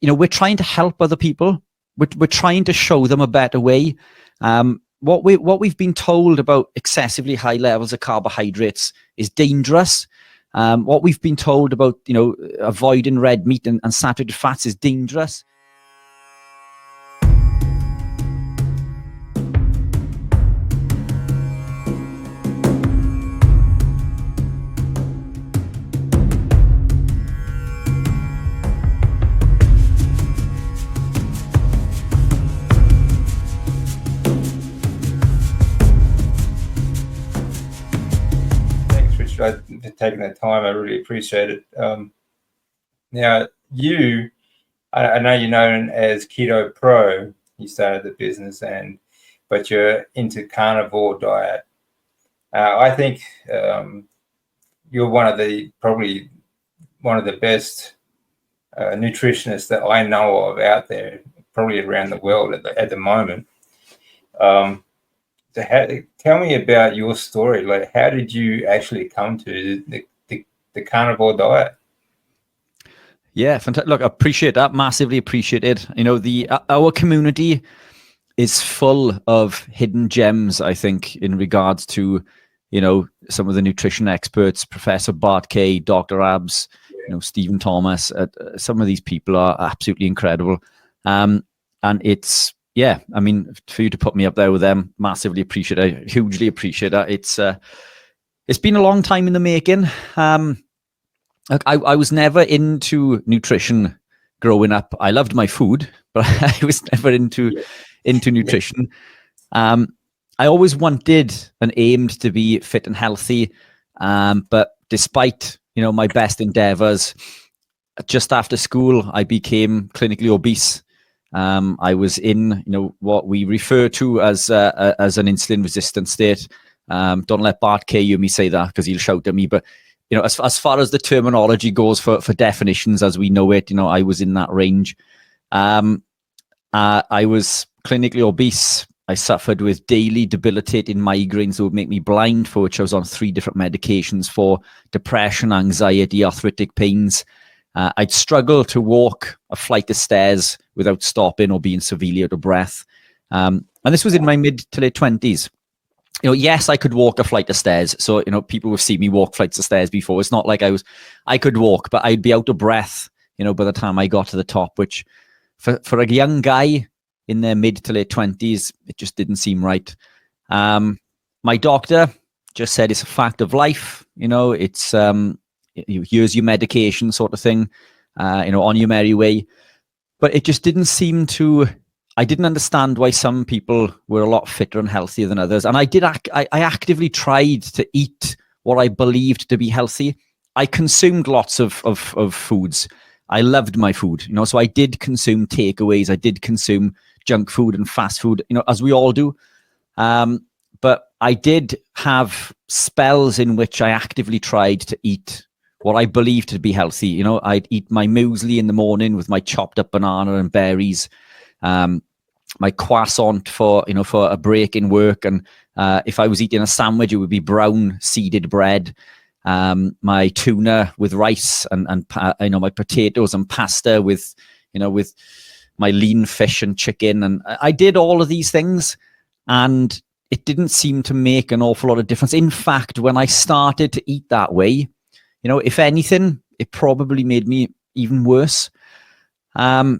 we're trying to help other people. We're trying to show them a better way. What we've been told about excessively high levels of carbohydrates is dangerous. What we've been told about, avoiding red meat and saturated fats is dangerous. For taking that time. I really appreciate it. Now, I know you're known as Keto Pro. You started the business, but you're into carnivore diet. I think you're probably one of the best nutritionists that I know of out there, probably around the world at the moment. Tell me about your story. Like, how did you actually come to the carnivore diet? Yeah, fantastic. Look, I appreciate that. Massively appreciate it. Our community is full of hidden gems, I think, in regards to, some of the nutrition experts, Professor Bart Kay, Dr. Abs, Stephen Thomas. Some of these people are absolutely incredible. And it's, yeah, I mean, for you to put me up there with them, massively appreciate it. I hugely appreciate that. It's been a long time in the making. I was never into nutrition growing up. I loved my food, but I was never into nutrition. I always wanted and aimed to be fit and healthy. But despite, my best endeavors, just after school, I became clinically obese. I was in, what we refer to as an insulin-resistant state. Don't let Bart Kay hear me say that because he'll shout at me. But as far as the terminology goes for definitions as we know it, I was in that range. I was clinically obese. I suffered with daily debilitating migraines that would make me blind, for which I was on 3 different medications for depression, anxiety, arthritic pains. I'd struggle to walk a flight of stairs without stopping or being severely out of breath. And this was in my mid to late 20s. Yes, I could walk a flight of stairs. So, people have seen me walk flights of stairs before. It's not like I could walk, but I'd be out of breath, by the time I got to the top, which for a young guy in their mid to late 20s, it just didn't seem right. My doctor just said it's a fact of life. It's, here's your medication sort of thing, on your merry way. But it just didn't seem to, I didn't understand why some people were a lot fitter and healthier than others. And I actively tried to eat what I believed to be healthy. I consumed lots of foods. I loved my food, so I did consume takeaways. I did consume junk food and fast food, as we all do. But I did have spells in which I actively tried to eat what I believed to be healthy. I'd eat my muesli in the morning with my chopped up banana and berries, my croissant for a break in work. And if I was eating a sandwich, it would be brown seeded bread, my tuna with rice and my potatoes and pasta with my lean fish and chicken. And I did all of these things, and it didn't seem to make an awful lot of difference. In fact, when I started to eat that way, if anything, it probably made me even worse. To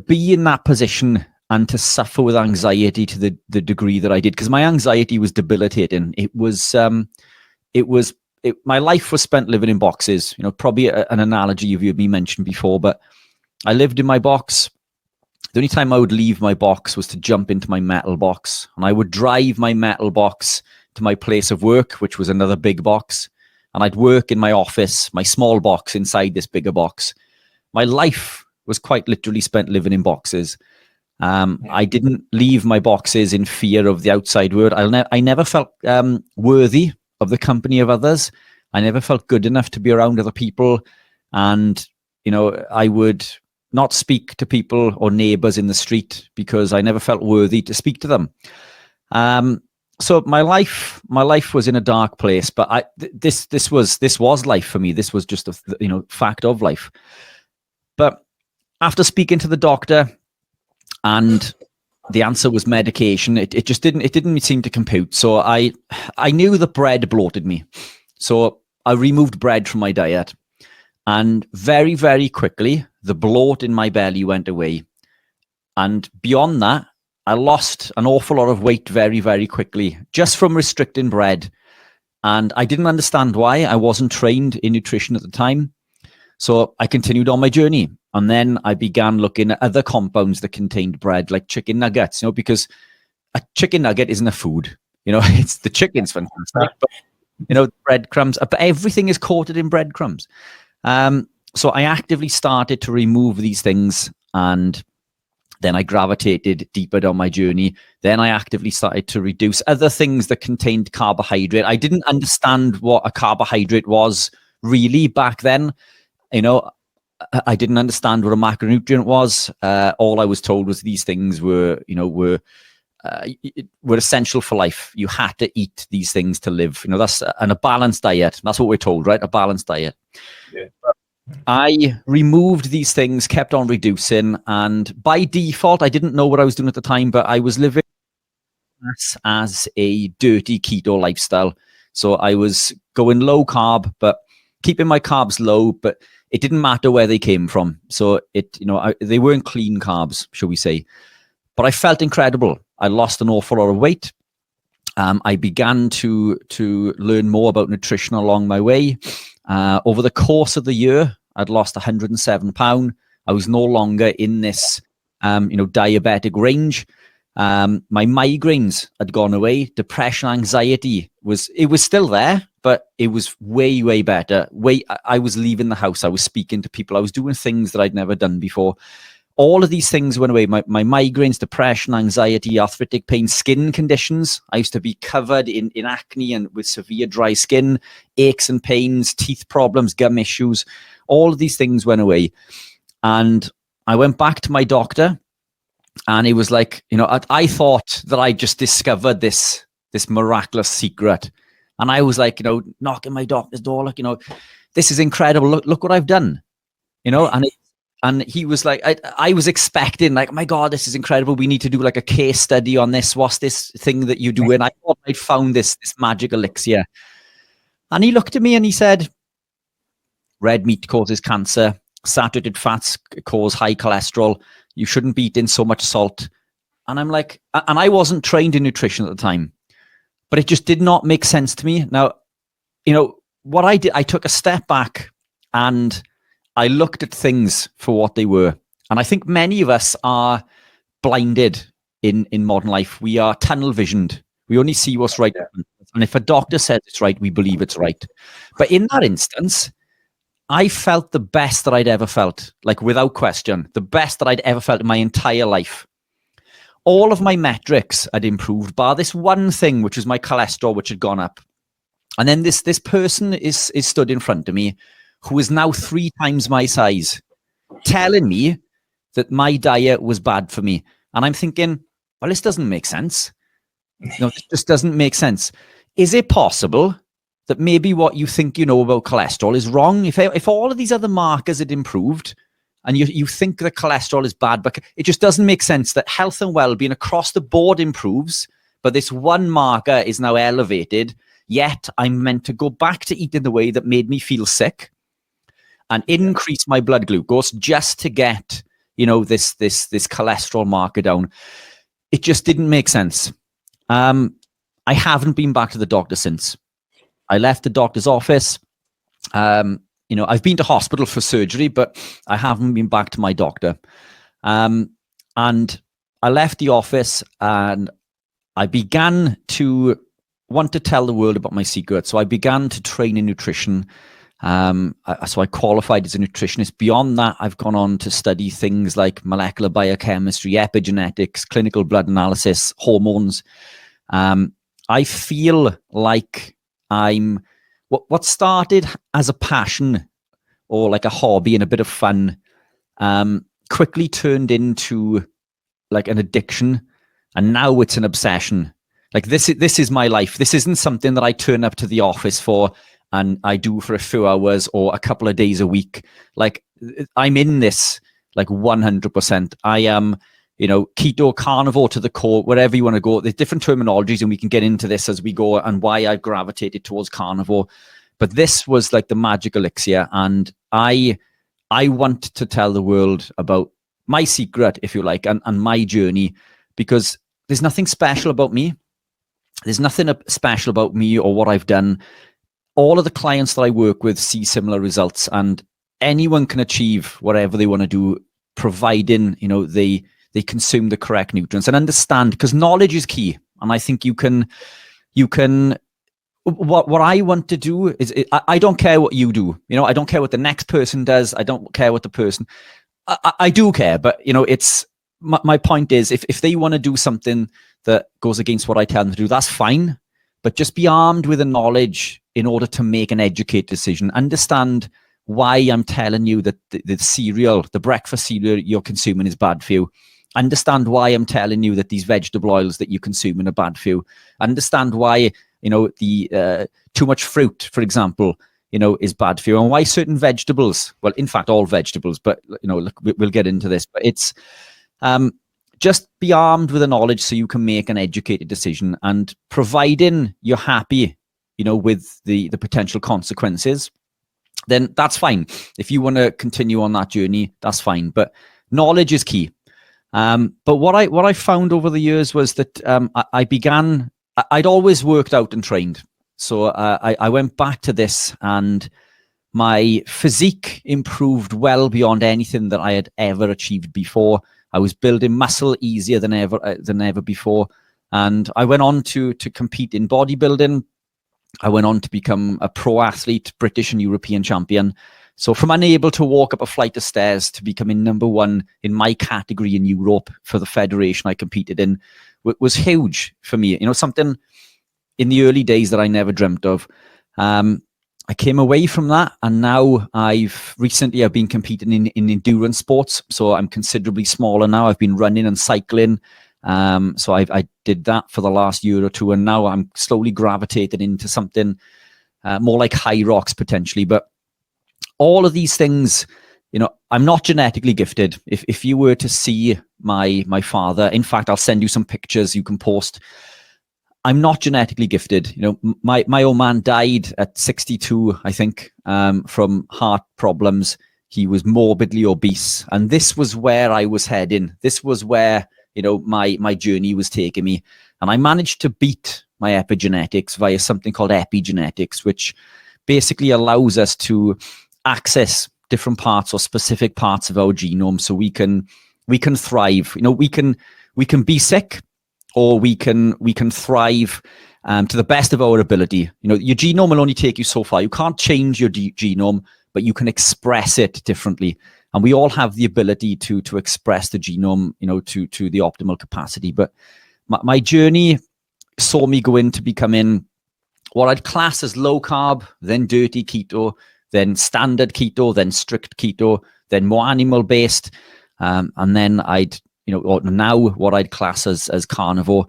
be in that position and to suffer with anxiety to the degree that I did, because my anxiety was debilitating. My life was spent living in boxes. Probably an analogy you've heard me mention before, but I lived in my box. The only time I would leave my box was to jump into my metal box, and I would drive my metal box to my place of work, which was another big box. And I'd work in my office, my small box inside this bigger box. My life was quite literally spent living in boxes. I didn't leave my boxes in fear of the outside world. I never felt worthy of the company of others. I never felt good enough to be around other people. And, I would not speak to people or neighbors in the street because I never felt worthy to speak to them. So my life was in a dark place, but this was life for me. This was just a fact of life. But after speaking to the doctor, and the answer was medication, it just didn't seem to compute. So I knew that bread bloated me. So I removed bread from my diet. And very, very quickly, the bloat in my belly went away. And beyond that, I lost an awful lot of weight very, very quickly, just from restricting bread. And I didn't understand why. I wasn't trained in nutrition at the time. So I continued on my journey. And then I began looking at other compounds that contained bread, like chicken nuggets, because a chicken nugget isn't a food. It's the chicken's fantastic, but, breadcrumbs, but everything is coated in breadcrumbs. So I actively started to remove these things, and then I gravitated deeper down my journey. Then I actively started to reduce other things that contained carbohydrate. I didn't understand what a carbohydrate was really back then. I didn't understand what a macronutrient was. All I was told was these things were essential for life. You had to eat these things to live. That's and a balanced diet. That's what we're told, right? A balanced diet. Yeah. I removed these things, kept on reducing, and by default, I didn't know what I was doing at the time, but I was living as a dirty keto lifestyle. So I was going low carb, but keeping my carbs low, but it didn't matter where they came from. So they weren't clean carbs, shall we say. But I felt incredible. I lost an awful lot of weight. I began to learn more about nutrition along my way. Over the course of the year, I'd lost 107 pounds. I was no longer in this, diabetic range. My migraines had gone away. Depression, anxiety was still there, but it was way, way better. I was leaving the house. I was speaking to people. I was doing things that I'd never done before. All of these things went away. My migraines, depression, anxiety, arthritic pain, skin conditions. I used to be covered in acne and with severe dry skin, aches and pains, teeth problems, gum issues. All of these things went away. And I went back to my doctor, and it was like, I thought that I just discovered this miraculous secret. And I was like, knocking my doctor's door, like, this is incredible. Look what I've done, and he was like, I was expecting, like, my God, this is incredible. We need to do like a case study on this. What's this thing that you do? And I thought I'd found this magic elixir. And he looked at me and he said, red meat causes cancer. Saturated fats cause high cholesterol. You shouldn't be eating so much salt. And I'm like, and I wasn't trained in nutrition at the time, but it just did not make sense to me. Now, what I did, I took a step back and I looked at things for what they were. And I think many of us are blinded in modern life. We are tunnel visioned. We only see what's right. And if a doctor says it's right, we believe it's right. But in that instance, I felt the best that I'd ever felt, like without question, the best that I'd ever felt in my entire life. All of my metrics had improved, bar this one thing, which was my cholesterol, which had gone up. And then this person is stood in front of me, who is now 3 times my size, telling me that my diet was bad for me. And I'm thinking, well, this doesn't make sense. This just doesn't make sense. Is it possible that maybe what you think you know about cholesterol is wrong? If all of these other markers had improved and you think that cholesterol is bad, but it just doesn't make sense that health and well-being across the board improves, but this one marker is now elevated, yet I'm meant to go back to eating the way that made me feel sick and increase my blood glucose just to get, this cholesterol marker down. It just didn't make sense. I haven't been back to the doctor since. I left the doctor's office. I've been to hospital for surgery, but I haven't been back to my doctor. And I left the office and I began to want to tell the world about my secret. So I began to train in nutrition. So I qualified as a nutritionist. Beyond that, I've gone on to study things like molecular biochemistry, epigenetics, clinical blood analysis, hormones. I feel like I'm what started as a passion or like a hobby and a bit of fun, quickly turned into like an addiction, and now it's an obsession. Like this is my life. This isn't something that I turn up to the office for and I do for a few hours or a couple of days a week. Like I'm in this like 100%. I am, keto, carnivore to the core, wherever you want to go. There's different terminologies, and we can get into this as we go, and why I've gravitated towards carnivore. But this was like the magic elixir, and I want to tell the world about my secret, if you like, and my journey, because there's nothing special about me. There's nothing special about me or what I've done. All of the clients that I work with see similar results, and anyone can achieve whatever they want to do, providing, they consume the correct nutrients and understand, because knowledge is key. And I think you can, what I want to do is, I don't care what you do. I don't care what the next person does. I don't care what the person, I do care, but it's, my point is, if they want to do something that goes against what I tell them to do, that's fine. But just be armed with the knowledge in order to make an educated decision. Understand why I'm telling you that the cereal, the breakfast cereal you're consuming is bad for you. Understand why I'm telling you that these vegetable oils that you're consuming are bad for you. Understand why, the too much fruit, for example, is bad for you, and why certain vegetables, well, in fact, all vegetables, but, look, we'll get into this, but it's, just be armed with the knowledge so you can make an educated decision, and providing you're happy, with the potential consequences, then that's fine. If you want to continue on that journey, that's fine. But knowledge is key. But what I found over the years was that I'd always worked out and trained. So I went back to this, and my physique improved well beyond anything that I had ever achieved before. I was building muscle easier than ever before. And I went on to compete in bodybuilding. I went on to become a pro athlete, British and European champion. So from unable to walk up a flight of stairs to becoming number one in my category in Europe for the federation I competed in was huge for me. Something in the early days that I never dreamt of. I came away from that, and now I've been competing in endurance sports. So I'm considerably smaller now. I've been running and cycling. So I did that for the last year or two, and now I'm slowly gravitating into something more like high rocks potentially. But all of these things, I'm not genetically gifted. If you were to see my father, in fact, I'll send you some pictures you can post. I'm not genetically gifted. My old man died at 62, I think, from heart problems. He was morbidly obese, and this was where I was heading. This was where my journey was taking me, and I managed to beat my epigenetics via something called epigenetics, which basically allows us to access different parts or specific parts of our genome, so we can thrive. We can be sick, or we can thrive to the best of our ability. Your genome will only take you so far. You can't change your genome, but you can express it differently. And we all have the ability to express the genome, to the optimal capacity. But my journey saw me go into becoming what I'd class as low carb, then dirty keto, then standard keto, then strict keto, then more animal based. And then or now what I'd class as carnivore.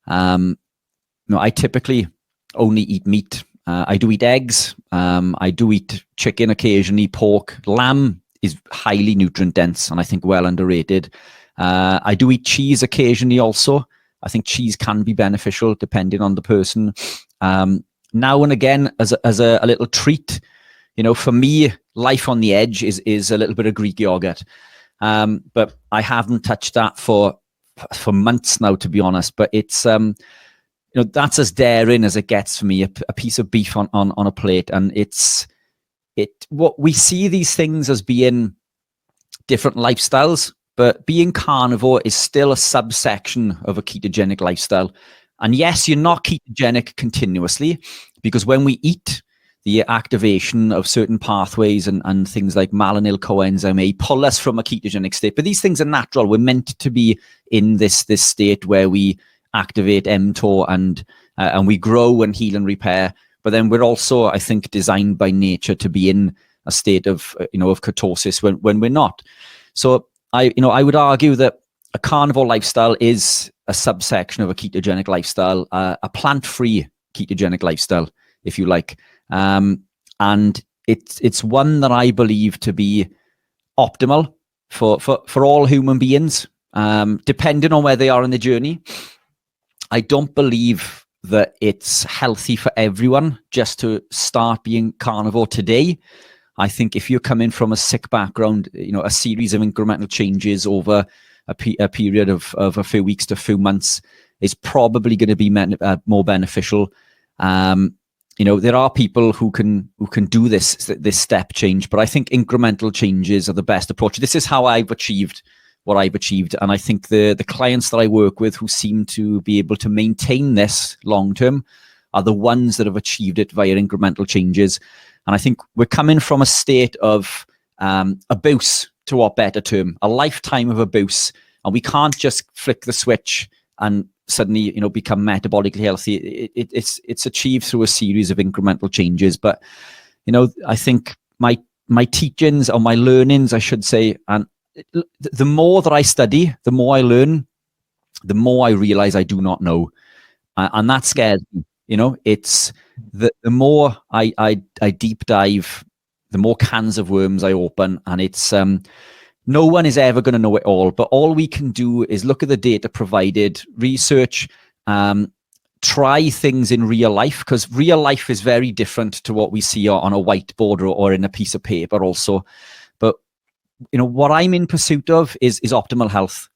I typically only eat meat. I do eat eggs. I do eat chicken occasionally, pork. Lamb is highly nutrient dense and I think well underrated. I do eat cheese occasionally also. I think cheese can be beneficial depending on the person. Now and again, as a little treat, for me, life on the edge is a little bit of Greek yogurt. But I haven't touched that for months now, to be honest. But it's that's as daring as it gets for me. A piece of beef on a plate, and what we see these things as being different lifestyles, but being carnivore is still a subsection of a ketogenic lifestyle. And yes, you're not ketogenic continuously, because when we eat, the activation of certain pathways and things like malonyl coenzyme A pull us from a ketogenic state. But these things are natural. We're meant to be in this state where we activate mTOR and we grow and heal and repair. But then we're also, I think, designed by nature to be in a state of of ketosis when we're not. So I would argue that a carnivore lifestyle is a subsection of a ketogenic lifestyle, a plant-free ketogenic lifestyle, if you like. And it's one that I believe to be optimal for all human beings, depending on where they are in the journey. I don't believe that it's healthy for everyone just to start being carnivore today. I think if you're coming from a sick background, a series of incremental changes over a period of a few weeks to a few months is probably going to be more beneficial. There are people who can do this step change, but I think incremental changes are the best approach. This is how I've achieved what I've achieved, and I think the clients that I work with who seem to be able to maintain this long term are the ones that have achieved it via incremental changes. And I think we're coming from a state of abuse, to what better term, a lifetime of abuse, and we can't just flick the switch and suddenly become metabolically healthy. It's achieved through a series of incremental changes. But I think my teachings, or my learnings I should say, and the more that I study, the more I learn, the more I realize I do not know, and that scares me. It's the more I deep dive, the more cans of worms I open, and it's no one is ever going to know it all, but all we can do is look at the data provided, research, try things in real life, because real life is very different to what we see on a whiteboard or in a piece of paper also. But what I'm in pursuit of is optimal health.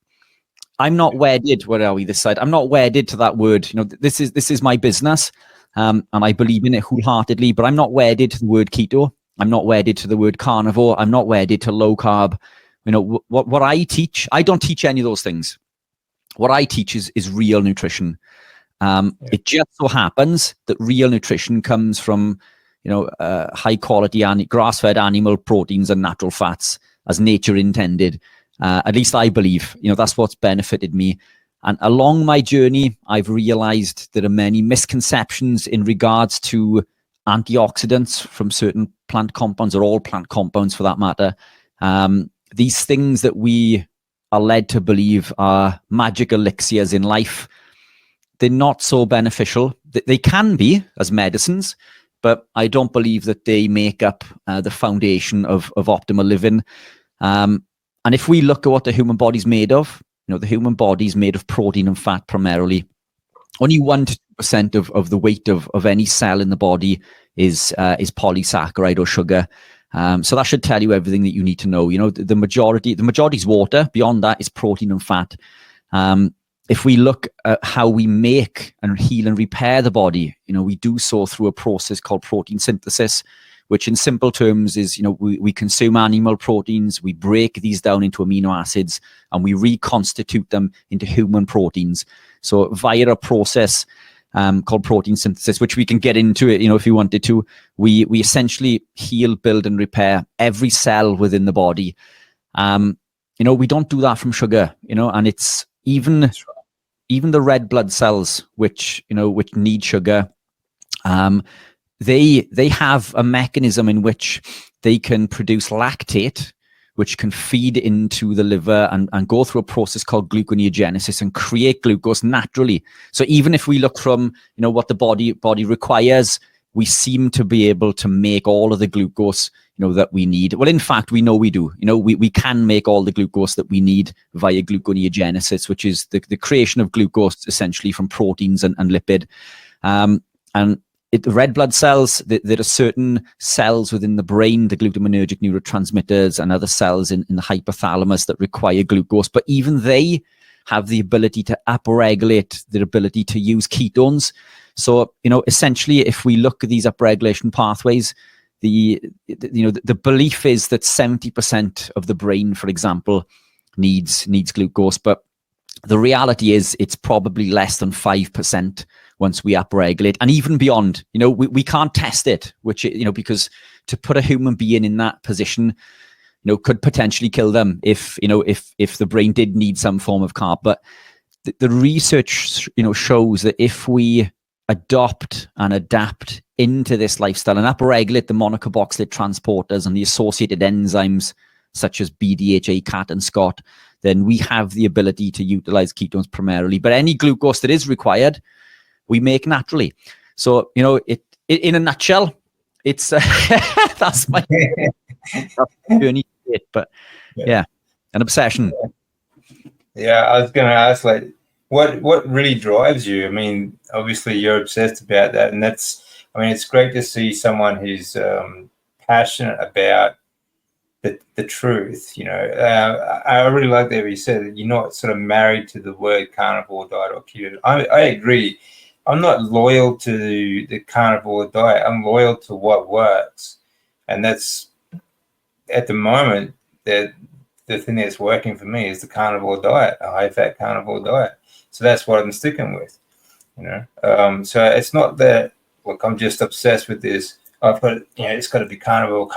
I'm not wedded. Where are we this side? I'm not wedded to that word. This is my business, and I believe in it wholeheartedly. But I'm not wedded to the word keto. I'm not wedded to the word carnivore. I'm not wedded to low carb. What I teach, I don't teach any of those things. What I teach is real nutrition. It just so happens that real nutrition comes from high quality grass-fed animal proteins and natural fats, as nature intended. At least I believe, that's what's benefited me. And along my journey, I've realized there are many misconceptions in regards to antioxidants from certain plant compounds, or all plant compounds for that matter. These things that we are led to believe are magic elixirs in life, they're not so beneficial. They can be as medicines, but I don't believe that they make up the foundation of optimal living. And if we look at what the human body's made of, the human body's made of protein and fat primarily. Only 1 to 2% of the weight of any cell in the body is polysaccharide or sugar. So that should tell you everything that you need to know. The majority is water. Beyond that is protein and fat. If we look at how we make and heal and repair the body, we do so through a process called protein synthesis, which in simple terms is, we consume animal proteins, we break these down into amino acids, and we reconstitute them into human proteins. So via a process called protein synthesis, which we can get into it, if you wanted to, we essentially heal, build, and repair every cell within the body. We don't do that from sugar, and it's even the red blood cells, which need sugar. They have a mechanism in which they can produce lactate, which can feed into the liver and go through a process called gluconeogenesis and create glucose naturally. So even if we look from what the body requires, we seem to be able to make all of the glucose that we need. Well, in fact, we know we do. We can make all the glucose that we need via gluconeogenesis, which is the creation of glucose essentially from proteins and lipid. And the red blood cells, there are certain cells within the brain, the glutaminergic neurotransmitters, and other cells in the hypothalamus that require glucose. But even they have the ability to upregulate their ability to use ketones. So, essentially, if we look at these upregulation pathways, the belief is that 70% of the brain, for example, needs glucose, but the reality is it's probably less than 5% once we upregulate, and even beyond. We can't test it, which because to put a human being in that position, could potentially kill them if the brain did need some form of carb. But the research shows that if we adopt and adapt into this lifestyle and upregulate the monocarboxylate transporters and the associated enzymes such as BDHA, CAT, and SCOT, then we have the ability to utilize ketones primarily. But any glucose that is required, we make naturally. So, it in a nutshell, it's that's my journey. But yeah. An obsession. Yeah, I was going to ask, like, what really drives you? I mean, obviously you're obsessed about that, and I mean, it's great to see someone who's passionate about the truth. I really like that you said that you're not sort of married to the word carnivore diet or keto. I agree. I'm not loyal to the carnivore diet. I'm loyal to what works, and that's at the moment the thing that's working for me is the carnivore diet, a high-fat carnivore diet. So that's what I'm sticking with. So it's not that, look, I'm just obsessed with this. I've got, it's got to be carnivore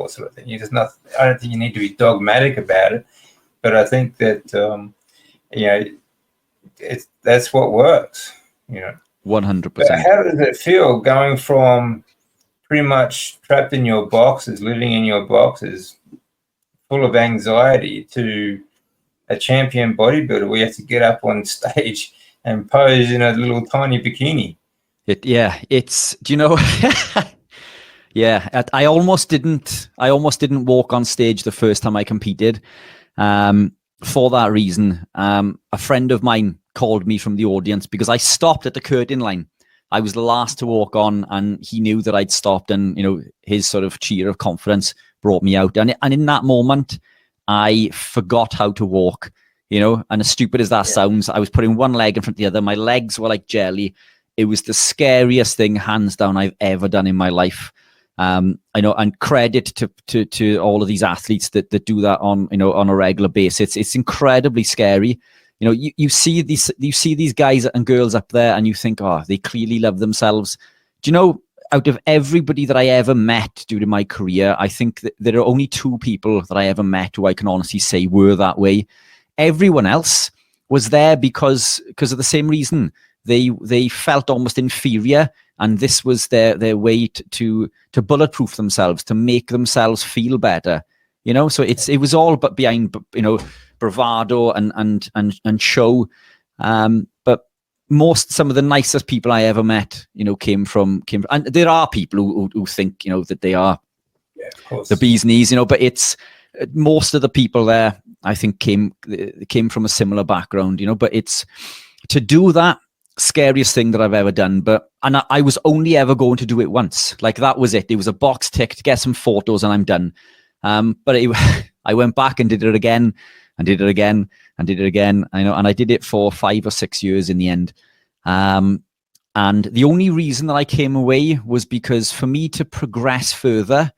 sort of thing. I don't think you need to be dogmatic about it, but I think that that's what works. 100%. How does it feel going from pretty much trapped in your boxes, living in your boxes, full of anxiety, to a champion bodybuilder where you have to get up on stage and pose in a little tiny bikini? Yeah, I almost didn't walk on stage the first time I competed. For that reason, a friend of mine called me from the audience because I stopped at the curtain line. I was the last to walk on, and he knew that I'd stopped, and his sort of cheer of confidence brought me out. And in that moment, I forgot how to walk. And as stupid as that sounds, I was putting one leg in front of the other. My legs were like jelly. It was the scariest thing, hands down, I've ever done in my life. I know, and credit to all of these athletes that do that on a regular basis. It's incredibly scary. You see these guys and girls up there, and you think, oh, they clearly love themselves. Do you know, out of everybody that I ever met during my career, I think that there are only 2 people that I ever met who I can honestly say were that way. Everyone else was there because of the same reason. They felt almost inferior, and this was their way to bulletproof themselves, to make themselves feel better. So it was all but behind bravado and show. But some of the nicest people I ever met, came from, and there are people who think, that they are the bee's knees, but it's most of the people there, I think, came from a similar background, but it's to do that scariest thing that I've ever done. And I was only ever going to do it once. Like, that was it. It was a box ticked, get some photos, and I'm done. But I went back and did it again, and did it again, and did it again. And I did it for 5 or 6 years in the end. And the only reason that I came away was because for me to progress further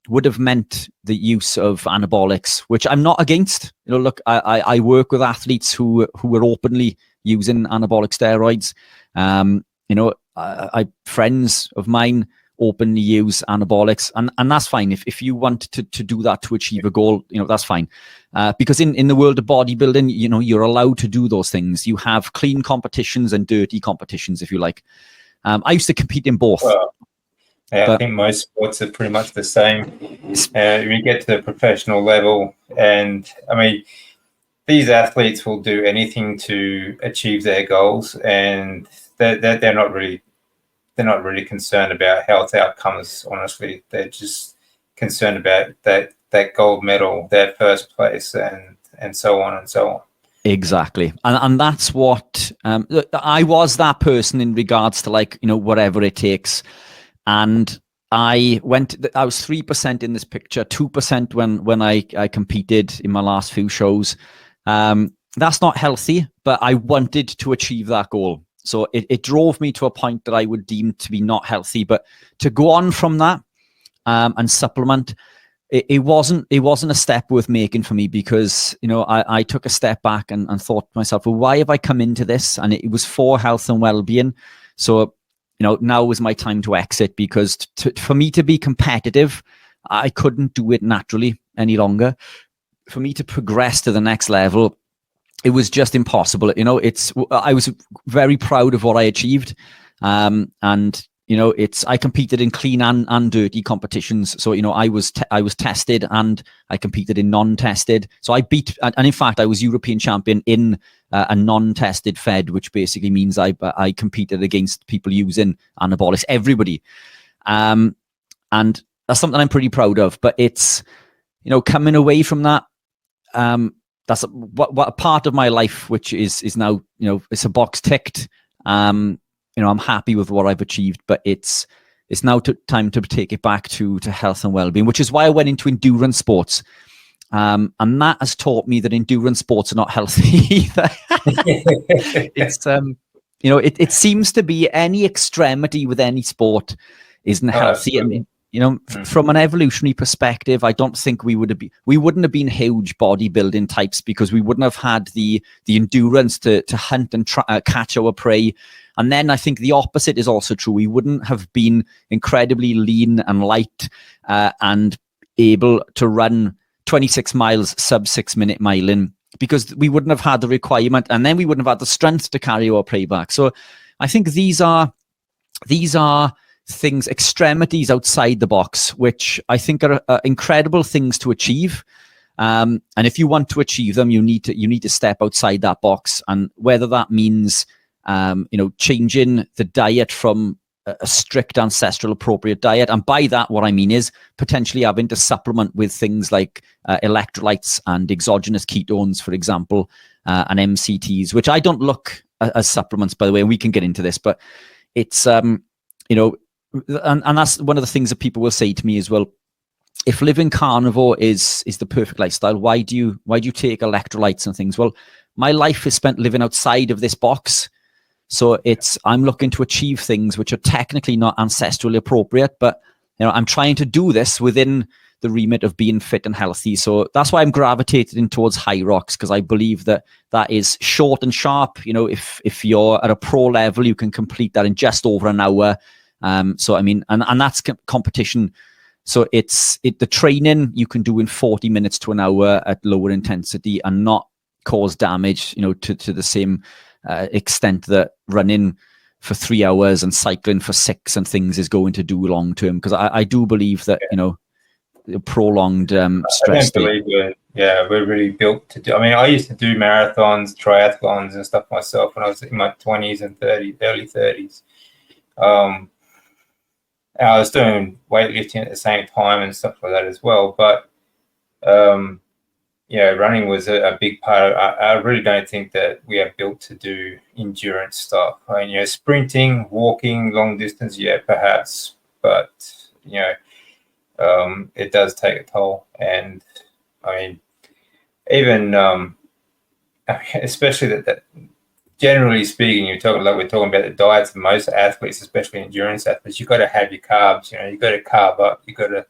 would have meant the use of anabolics, which I'm not against. Look, I work with athletes who are openly using anabolic steroids. Friends of mine openly use anabolics, and that's fine. If you want to do that to achieve a goal, that's fine. Because in the world of bodybuilding, you're allowed to do those things. You have clean competitions and dirty competitions, if you like. I used to compete in both. I think most sports are pretty much the same. When you get to the professional level, and I mean, these athletes will do anything to achieve their goals, and they're not really concerned about health outcomes. Honestly, they're just concerned about that gold medal, that first place, and so on and so on. Exactly, and that's what I was, that person in regards to, like, whatever it takes. And I was 3% in this picture, 2% when I competed in my last few shows. That's not healthy, but I wanted to achieve that goal. So it drove me to a point that I would deem to be not healthy. But to go on from that and supplement, it wasn't a step worth making for me, because I took a step back and thought to myself, well, why have I come into this? And it was for health and well-being. So now was my time to exit, because for me to be competitive, I couldn't do it naturally any longer. For me to progress to the next level, it was just impossible. I was very proud of what I achieved. And I competed in clean and dirty competitions. So, I was tested, and I competed in non-tested. So I beat, and in fact, I was European champion in a non-tested fed, which basically means I competed against people using anabolics, everybody. And that's something I'm pretty proud of. But it's, coming away from that, that's what a part of my life, which is now, it's a box ticked. I'm happy with what I've achieved, but it's now time to take it back to health and well-being, which is why I went into endurance sports. And that has taught me that endurance sports are not healthy either. It's it seems to be any extremity with any sport isn't healthy. Absolutely. From an evolutionary perspective, I don't think we wouldn't have been huge bodybuilding types, because we wouldn't have had the endurance to hunt and catch our prey. And then I think the opposite is also true. We wouldn't have been incredibly lean and light and able to run 26 miles sub 6 minute miling, because we wouldn't have had the requirement, and then we wouldn't have had the strength to carry our prey back. So I think these are things, extremities outside the box, which I think are incredible things to achieve. And if you want to achieve them, you need to step outside that box. And whether that means changing the diet from a strict ancestral appropriate diet, and by that what I mean is potentially having to supplement with things like electrolytes and exogenous ketones, for example, and MCTs, which I don't look as supplements, by the way, and we can get into this, but it's and that's one of the things that people will say to me as well. If living carnivore is the perfect lifestyle, why do you take electrolytes and things? Well, my life is spent living outside of this box. So I'm looking to achieve things which are technically not ancestrally appropriate, but I'm trying to do this within the remit of being fit and healthy. So that's why I'm gravitating towards high rocks, because I believe that is short and sharp. If you're at a pro level, you can complete that in just over an hour. So I mean, and that's competition. So the training you can do in 40 minutes to an hour at lower intensity and not cause damage, to the same extent that running for 3 hours and cycling for 6 and things is going to do long term. Because I do believe that prolonged stress. I don't believe we're really built to do. I mean, I used to do marathons, triathlons, and stuff myself when I was in my 20s and early 30s. I was doing weightlifting at the same time and stuff like that as well. But running was a big part of it. I really don't think that we are built to do endurance stuff. I mean, sprinting, walking, long distance, perhaps, but it does take a toll. And I mean, even especially that generally speaking, we're talking about the diets of most athletes, especially endurance athletes. You've got to have your carbs. You've got to carb up. You've got to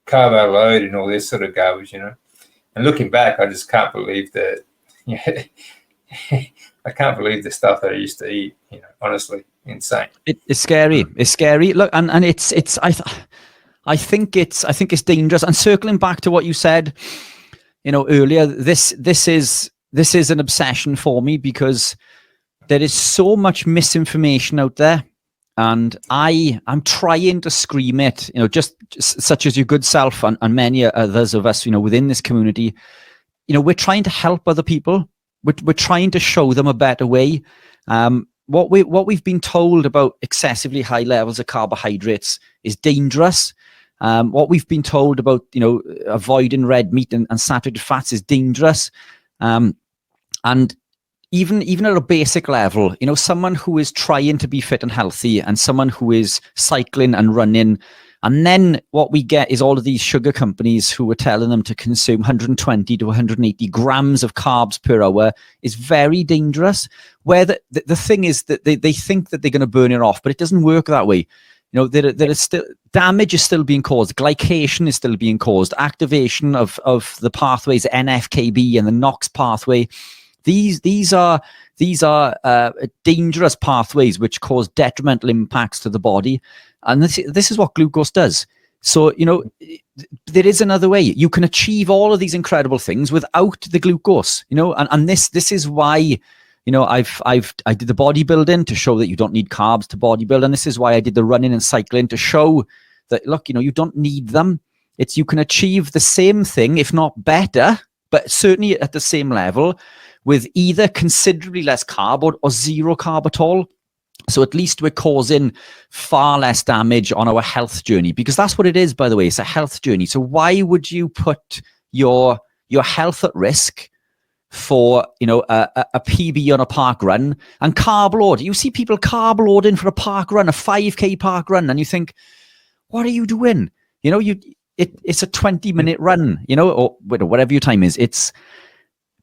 carbo load and all this sort of garbage. And looking back, I just can't believe that. I can't believe the stuff that I used to eat. Honestly, insane. It's scary. It's scary. Look, and it's. I think it's dangerous. And circling back to what you said, earlier, this is an obsession for me, because there is so much misinformation out there, and I'm trying to scream it, just such as your good self and many others of us, within this community. We're trying to help other people. We're trying to show them a better way. What we've been told about excessively high levels of carbohydrates is dangerous. What we've been told about, avoiding red meat and saturated fats is dangerous. And even at a basic level, someone who is trying to be fit and healthy, and someone who is cycling and running, and then what we get is all of these sugar companies who are telling them to consume 120 to 180 grams of carbs per hour, is very dangerous. Where the thing is that they think that they're going to burn it off, but it doesn't work that way. There is still damage is still being caused. Glycation is still being caused. Activation of the pathways, NFKB and the NOx pathway. These are dangerous pathways which cause detrimental impacts to the body, and this is what glucose does. So there is another way. You can achieve all of these incredible things without the glucose. And this is why. I did the bodybuilding to show that you don't need carbs to bodybuild, and this is why I did the running and cycling to show that, look, you don't need them. You can achieve the same thing, if not better, but certainly at the same level, with either considerably less carb or zero carb at all. So at least we're causing far less damage on our health journey, because that's what it is, by the way. It's a health journey. So why would you put your your health at risk for, you know, a PB on a park run, and carb load. You see people carb loading for a park run, a 5K park run, and you think, what are you doing? You know, it's a 20-minute run, you know, or whatever your time is.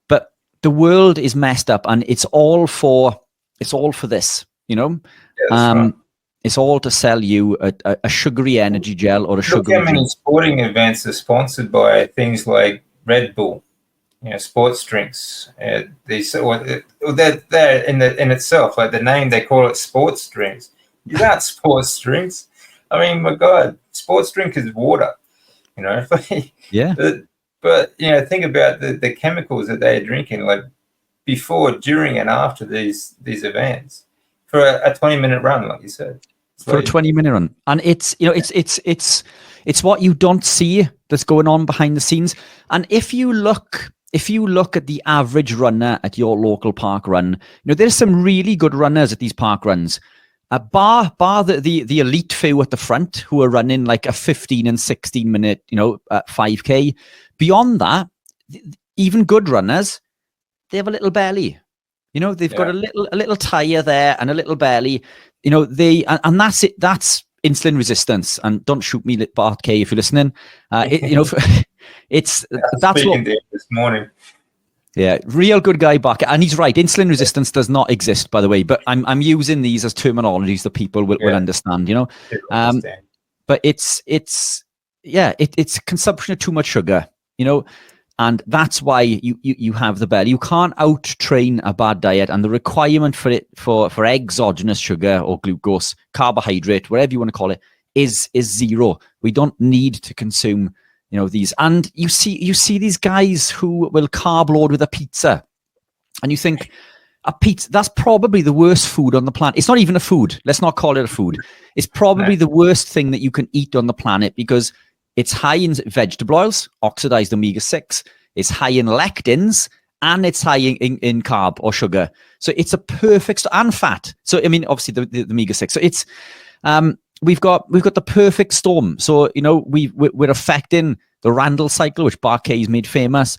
But the world is messed up, and it's all for this, you know. Right. It's all to sell you a sugary energy gel or a sugary Look how many sporting events are sponsored by things like Red Bull, you know, sports drinks. They're in itself, like the name, they call it sports drinks. These aren't sports drinks. I mean, my God, sports drink is water, you know. Yeah. But you know, think about the chemicals that they're drinking, like before, during, and after these events, for a 20-minute run, like you said. For a 20-minute run. And it's, you know, it's what you don't see that's going on behind the scenes. And if you look at the average runner at your local park run, you know, there's some really good runners at these park runs. Bar the elite few at the front who are running like a 15 and 16 minute, you know, 5K. Beyond that, even good runners, they have a little belly. You know, they've got a little tire there and a little belly. You know, and that's it. That's insulin resistance. And don't shoot me, Bart K, if you're listening. You know, that's what this morning. Yeah, real good guy, Barker, and he's right. Insulin resistance does not exist, by the way. But I'm using these as terminologies that people will understand. You know, but it's consumption of too much sugar. You know. And that's why you have the belly. You can't out-train a bad diet, and the requirement for it for exogenous sugar or glucose, carbohydrate, whatever you want to call it, is zero. We don't need to consume, you know, these. And you see these guys who will carb load with a pizza, and you think a pizza, that's probably the worst food on the planet. It's not even a food. Let's not call it a food. It's probably the worst thing that you can eat on the planet, because it's high in vegetable oils, oxidized omega-6. It's high in lectins, and it's high in carb or sugar. So it's a perfect, and fat. So I mean, obviously the omega-6. So it's we've got the perfect storm. So, you know, we're affecting the Randall cycle, which Barkey's made famous,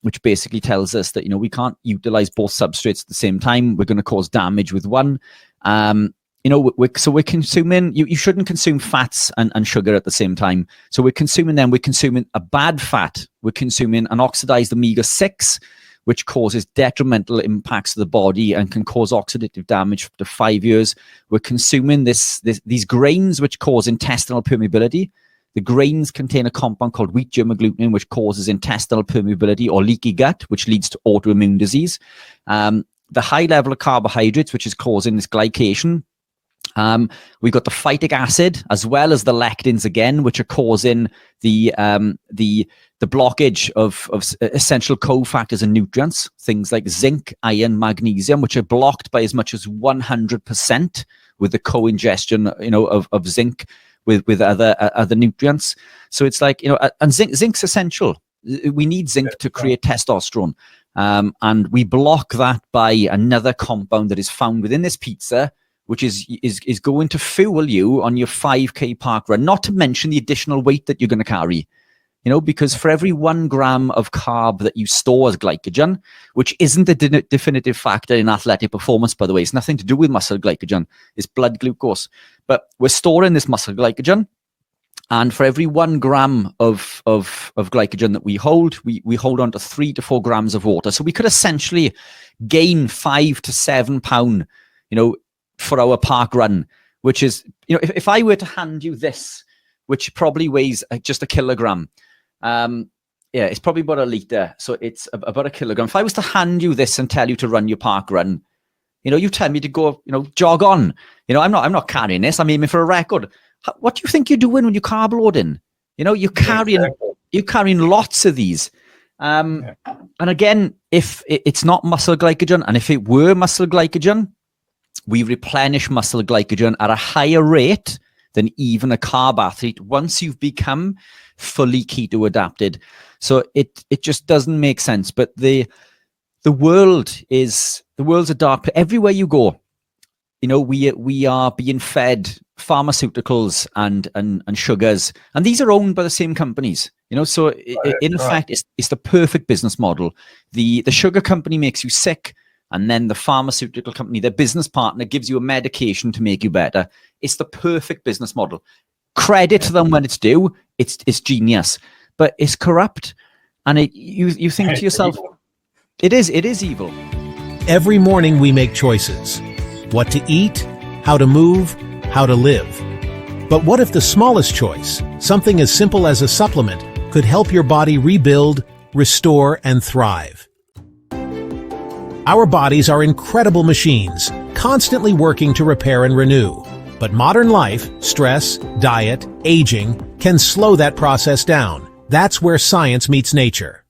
which basically tells us that, you know, we can't utilize both substrates at the same time. We're going to cause damage with one. You know, we're consuming, you shouldn't consume fats and sugar at the same time. So we're consuming them. We're consuming a bad fat. We're consuming an oxidized omega-6, which causes detrimental impacts to the body and can cause oxidative damage for up to 5 years. We're consuming these grains, which cause intestinal permeability. The grains contain a compound called wheat germ agglutinin, which causes intestinal permeability or leaky gut, which leads to autoimmune disease. The high level of carbohydrates, which is causing this glycation. We've got the phytic acid as well as the lectins again, which are causing the blockage of essential cofactors and nutrients, things like zinc, iron, magnesium, which are blocked by as much as 100% with the co-ingestion, you know, of zinc with other nutrients. So it's like, you know, and zinc's essential. We need zinc to create testosterone, and we block that by another compound that is found within this pizza, which is going to fuel you on your 5K park run, not to mention the additional weight that you're going to carry. You know, because for every 1 gram of carb that you store as glycogen, which isn't a definitive factor in athletic performance, by the way, it's nothing to do with muscle glycogen, it's blood glucose. But we're storing this muscle glycogen, and for every 1 gram of glycogen that we hold hold on to 3 to 4 grams of water. So we could essentially gain 5 to 7 pounds, you know, for our park run, which is, you know, if I were to hand you this, which probably weighs just a kilogram, it's probably about a liter, so it's about a kilogram. If I was to hand you this and tell you to run your park run, you know, you tell me to go, you know, jog on. You know, I'm not carrying this. I'm aiming for a record. What do you think you're doing when you're carb loading? You know, you're carrying lots of these. And again, if it's not muscle glycogen, and if it were muscle glycogen, we replenish muscle glycogen at a higher rate than even a carb athlete once you've become fully keto adapted. So it just doesn't make sense. But the world's a dark place. Everywhere you go, we are being fed pharmaceuticals and sugars, and these are owned by the same companies. So in effect, it's the perfect business model. The sugar company makes you sick, and then the pharmaceutical company, their business partner, gives you a medication to make you better. It's the perfect business model. Credit to them when it's due. It's genius, but it's corrupt. And you think to yourself, it is evil. Every morning we make choices. What to eat, how to move, how to live. But what if the smallest choice, something as simple as a supplement, could help your body rebuild, restore, and thrive? Our bodies are incredible machines, constantly working to repair and renew. But modern life, stress, diet, aging, can slow that process down. That's where science meets nature.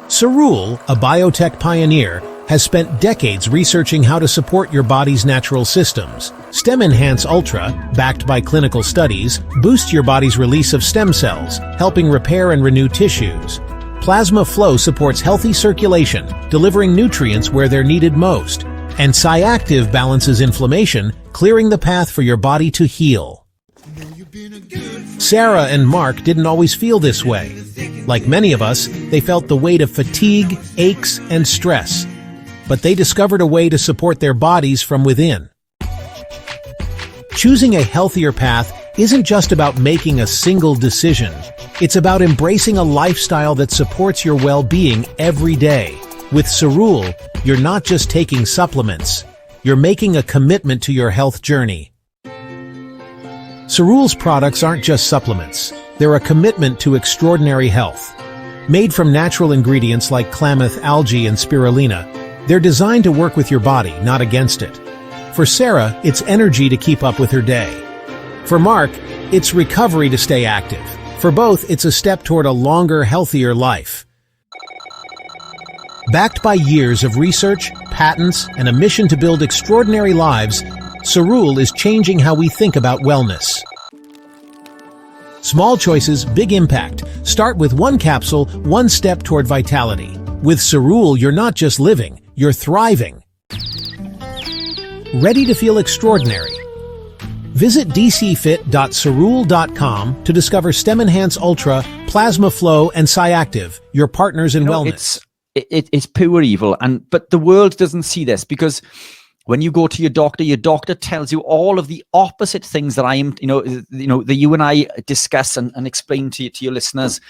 Cerule, a biotech pioneer, has spent decades researching how to support your body's natural systems. Stem Enhance Ultra, backed by clinical studies, boosts your body's release of stem cells, helping repair and renew tissues. Plasma Flow supports healthy circulation, delivering nutrients where they're needed most. And Sciactive balances inflammation, clearing the path for your body to heal. Sarah and Mark didn't always feel this way. Like many of us, they felt the weight of fatigue, aches, and stress. But they discovered a way to support their bodies from within. Choosing a healthier path isn't just about making a single decision. It's about embracing a lifestyle that supports your well-being every day. With Cerule, you're not just taking supplements. You're making a commitment to your health journey. Cerule's products aren't just supplements. They're a commitment to extraordinary health. Made from natural ingredients like Klamath algae and spirulina, they're designed to work with your body, not against it. For Sarah, it's energy to keep up with her day. For Mark, it's recovery to stay active. For both, it's a step toward a longer, healthier life. Backed by years of research, patents, and a mission to build extraordinary lives, Cerule is changing how we think about wellness. Small choices, big impact. Start with one capsule, one step toward vitality. With Cerule, you're not just living, you're thriving. Ready to feel extraordinary? Visit dcfit.cerule.com to discover Stem Enhance Ultra, Plasma Flow, and Sciactive, your partners in wellness. It's pure evil, but the world doesn't see this, because when you go to your doctor tells you all of the opposite things that that you and I discuss and explain to your listeners.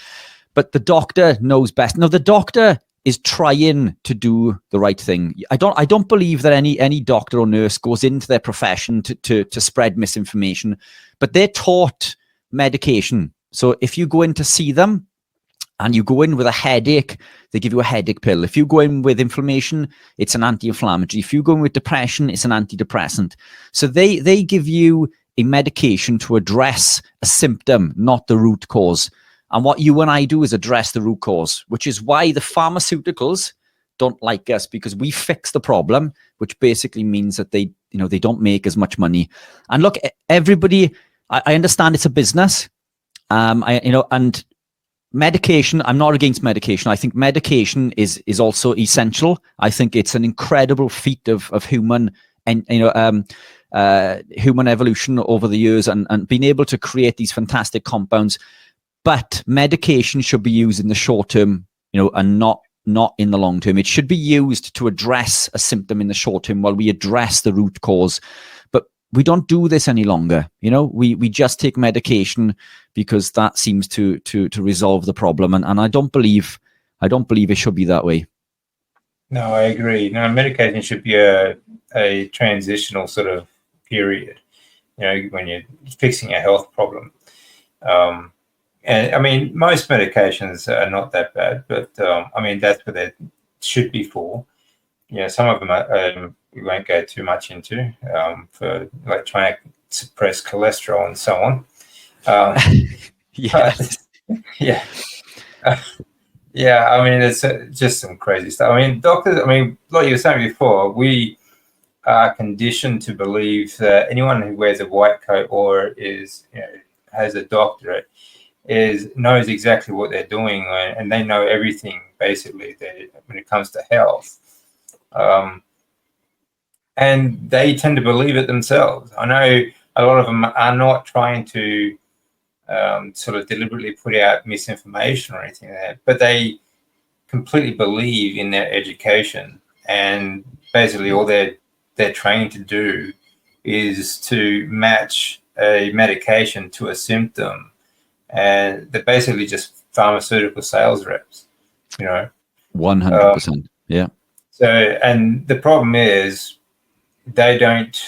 But the doctor knows best. No, the doctor is trying to do the right thing. I don't believe that any doctor or nurse goes into their profession to spread misinformation, but they're taught medication. So if you go in to see them and you go in with a headache, they give you a headache pill. If you go in with inflammation, it's an anti-inflammatory. If you go in with depression, it's an antidepressant. So they give you a medication to address a symptom, not the root cause. And what you and I do is address the root cause, which is why the pharmaceuticals don't like us, because we fix the problem, which basically means that they don't make as much money. And look, everybody, I understand it's a business, and medication, I'm not against medication. I think medication is also essential. I think it's an incredible feat of human and human evolution over the years, and being able to create these fantastic compounds. But medication should be used in the short term, and not in the long term. It should be used to address a symptom in the short term while we address the root cause. But we don't do this any longer. We just take medication because that seems to resolve the problem. And I don't believe it should be that way. No, I agree. No, medication should be a transitional sort of period, when you're fixing a health problem. And I mean, most medications are not that bad, but that's what they should be for. Some of them we won't go too much into, for like trying to suppress cholesterol and so on. Yes. Yeah. I mean, it's just some crazy stuff. I mean, doctors, like you were saying before, we are conditioned to believe that anyone who wears a white coat or has a doctorate knows exactly what they're doing, and they know everything basically when it comes to health. and they tend to believe it themselves. I know a lot of them are not trying to sort of deliberately put out misinformation or anything like that, but they completely believe in their education, and basically all they're trained to do is to match a medication to a symptom, and they're basically just pharmaceutical sales reps, 100%. Yeah. So, and the problem is they don't,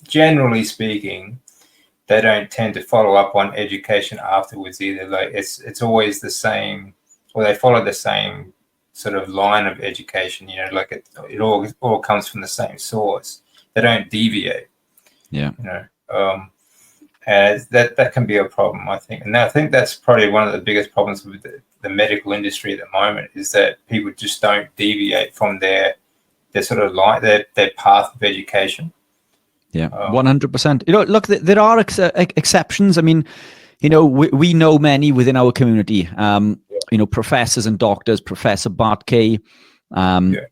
generally speaking, they don't tend to follow up on education afterwards either. Like it's always the same, or they follow the same sort of line of education, like it all comes from the same source. They don't deviate. Yeah. As that can be a problem, I think. And I think that's probably one of the biggest problems with the medical industry at the moment, is that people just don't deviate from their sort of their path of education. Yeah, 100%. Look, there are exceptions. I mean, we know many within our community. Professors and doctors, Professor Bart Kay,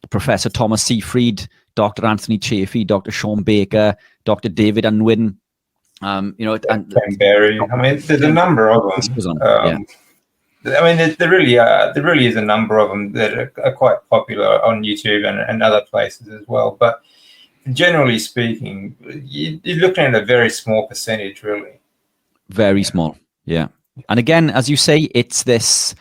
Professor Thomas Seyfried, Dr. Anthony Chaffee, Dr. Sean Baker, Dr. David Unwin. And Barry. I mean, there's a number of them. I mean, there really is a number of them that are quite popular on YouTube and other places as well. But generally speaking, you're looking at a very small percentage, really. Very small, yeah. And again, as you say, it's this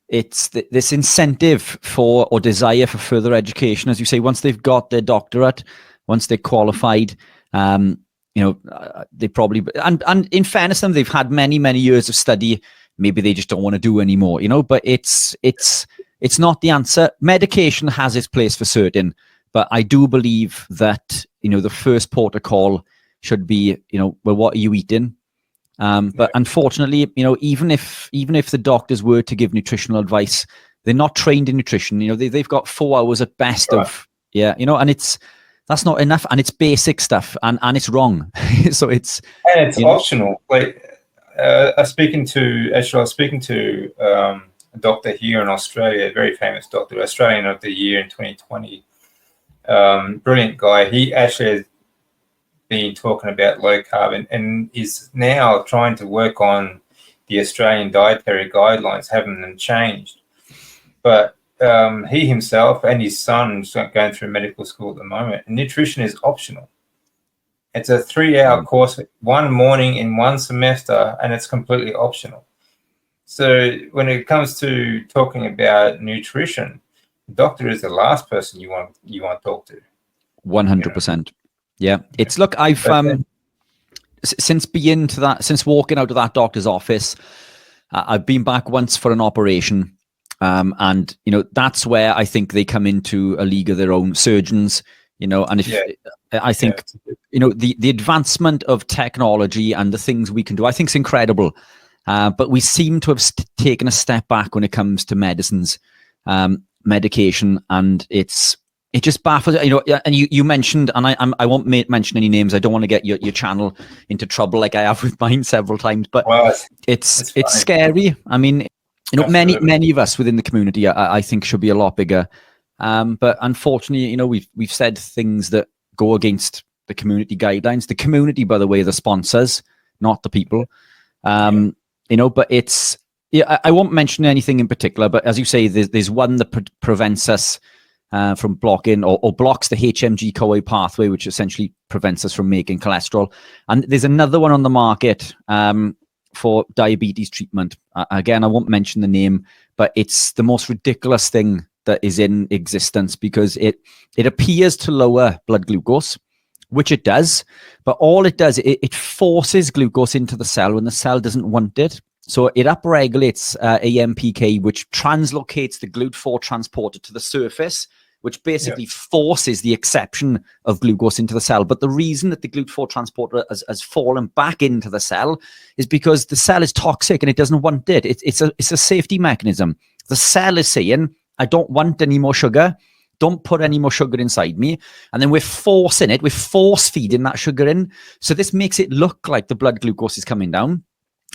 incentive for, or desire for, further education. As you say, once they've got their doctorate, once they're qualified, they probably, and in fairness to them, they've had many years of study. Maybe they just don't want to do anymore, but it's not the answer. Medication has its place for certain, but I do believe that the first protocol should be well, what are you eating? But unfortunately, even if the doctors were to give nutritional advice, they're not trained in nutrition. They've got 4 hours at best of and that's not enough, and it's basic stuff, and it's wrong. So it's optional. Like I was speaking to a doctor here in Australia, a very famous doctor, Australian of the Year in 2020. Brilliant guy. He actually has been talking about low carb and is now trying to work on the Australian dietary guidelines, having them changed. But he himself and his son is going through medical school at the moment, and nutrition is optional. It's a 3-hour course, one morning in one semester, and it's completely optional. So when it comes to talking about nutrition, the doctor is the last person you want to talk to. 100%. Yeah. It's, look, I've since walking out of that doctor's office, I've been back once for an operation. And that's where I think they come into a league of their own, surgeons, and I think the advancement of technology and the things we can do, I think, is incredible. But we seem to have taken a step back when it comes to medicines, medication, and it just baffles. And you mentioned, and I won't mention any names. I don't want to get your channel into trouble like I have with mine several times. But it's scary. I mean, many of us within the community, I think, should be a lot bigger. But unfortunately, we've said things that go against the community guidelines. The community, by the way, the sponsors, not the people. But it's, I won't mention anything in particular, but as you say, there's one that prevents us from blocking or blocks the HMG-CoA pathway, which essentially prevents us from making cholesterol. And there's another one on the market for diabetes treatment. Again, I won't mention the name, but it's the most ridiculous thing that is in existence, because it appears to lower blood glucose, which it does, but all it does, it forces glucose into the cell when the cell doesn't want it. So it upregulates AMPK, which translocates the GLUT4 transporter to the surface, which basically forces the acception of glucose into the cell. But the reason that the GLUT4 transporter has fallen back into the cell is because the cell is toxic and it doesn't want it. It's a safety mechanism. The cell is saying, I don't want any more sugar. Don't put any more sugar inside me. And then we're forcing it. We're force feeding that sugar in. So this makes it look like the blood glucose is coming down.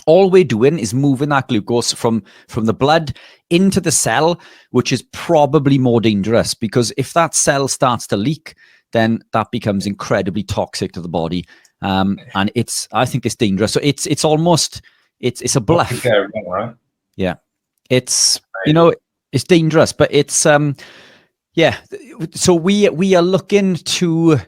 all we're doing is moving that glucose from the blood into the cell, which is probably more dangerous, because if that cell starts to leak, then that becomes incredibly toxic to the body. And I think it's dangerous. So it's almost, it's a bluff. Right? Yeah. It's, you know, it's dangerous, but it's, yeah. So we are looking to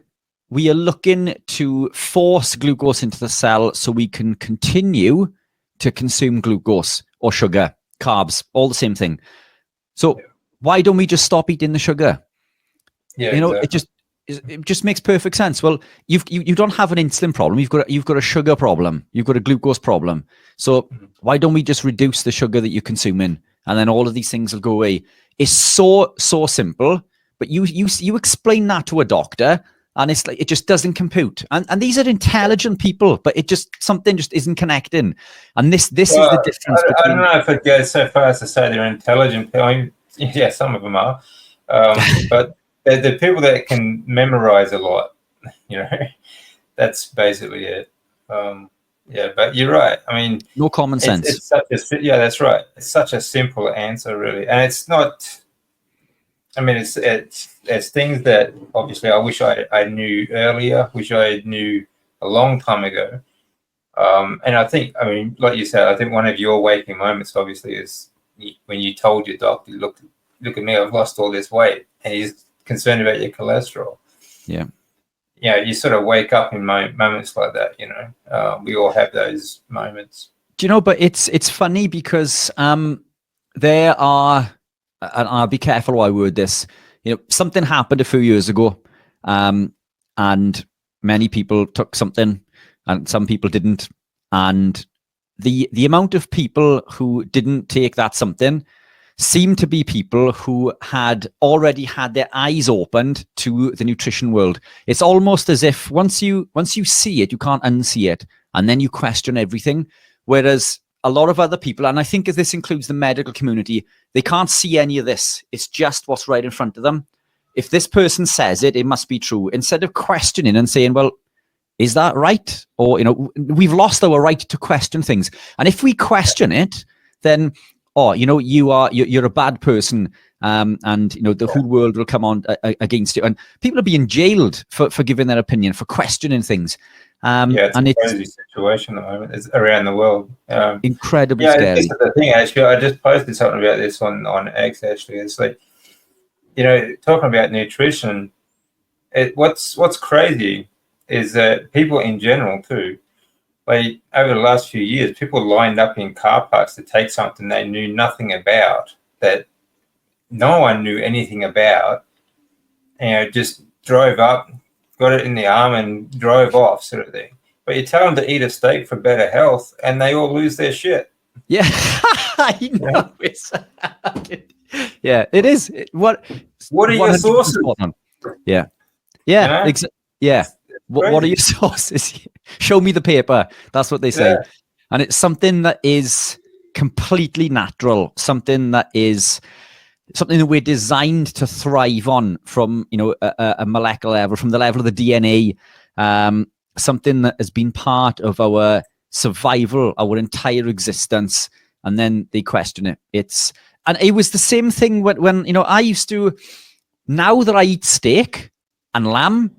force glucose into the cell so we can continue to consume glucose or sugar, carbs, all the same thing. So why don't we just stop eating the sugar? Yeah, you know, exactly. it just makes perfect sense. Well, you don't have an insulin problem. You've got a sugar problem. You've got a glucose problem. So why don't we just reduce the sugar that you're consuming, and then all of these things will go away? It's so simple. But you explain that to a doctor, and it's like, it just doesn't compute. And these are intelligent people, but something just isn't connecting. And this is the difference. I don't know if it goes so far as to say they're intelligent. I mean, yeah, some of them are, but they're the people that can memorize a lot. You know, that's basically it. Yeah, but you're right. I mean, no common sense. It's such yeah, that's right. It's such a simple answer, really, and it's not. I mean, it's things that obviously I wish I knew earlier, wish I knew a long time ago. And I think, I mean, like you said, I think one of your waking moments obviously is when you told your doctor, look at me, I've lost all this weight, and he's concerned about your cholesterol. Yeah. You know, you sort of wake up in moments like that, you know. We all have those moments. Do you know, but it's funny because there are, and I'll be careful how I word this, you know, something happened a few years ago, and many people took something and some people didn't. And the amount of people who didn't take that something seemed to be people who had already had their eyes opened to the nutrition world. It's almost as if once you see it, you can't unsee it, and then you question everything. Whereas a lot of other people, and I think as this includes the medical community, they can't see any of this. It's just what's right in front of them. If this person says it, it must be true. Instead of questioning and saying, well, is that right? Or, you know, we've lost our right to question things. And if we question it, then, oh, you know, you're a bad person, and, you know, the whole world will come on against you. And people are being jailed for giving their opinion, for questioning things. It's a crazy situation at the moment. It's around the world. Incredibly scary. This is the thing, actually. I just posted something about this on X, actually. It's like, you know, talking about nutrition, what's crazy is that people in general, too, like over the last few years, people lined up in car parks to take something they knew nothing about, that no one knew anything about, you know, just drove up, got it in the arm and drove off, sort of thing. But you tell them to eat a steak for better health and they all lose their shit. Yeah, I know. Yeah, it is. What are your sources? Yeah. Yeah. Yeah. What are your sources? Show me the paper. That's what they say. Yeah. And it's something that is completely natural, something that we're designed to thrive on from, you know, a molecular level, from the level of the DNA, something that has been part of our survival, our entire existence. And then they question it. And it was the same thing when you know, I used to, now that I eat steak and lamb,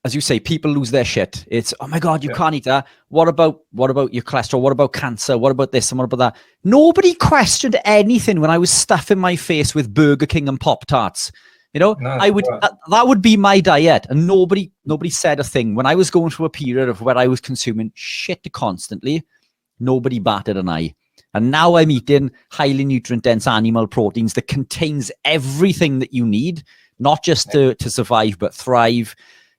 as you say, people lose their shit. It's, oh my God, you can't eat that. What about your cholesterol? What about cancer? What about this and what about that? Nobody questioned anything when I was stuffing my face with Burger King and Pop-Tarts. You know, that would be my diet, and nobody said a thing. When I was going through a period of where I was consuming shit constantly, nobody batted an eye. And now I'm eating highly nutrient-dense animal proteins that contains everything that you need, not just to survive, but thrive.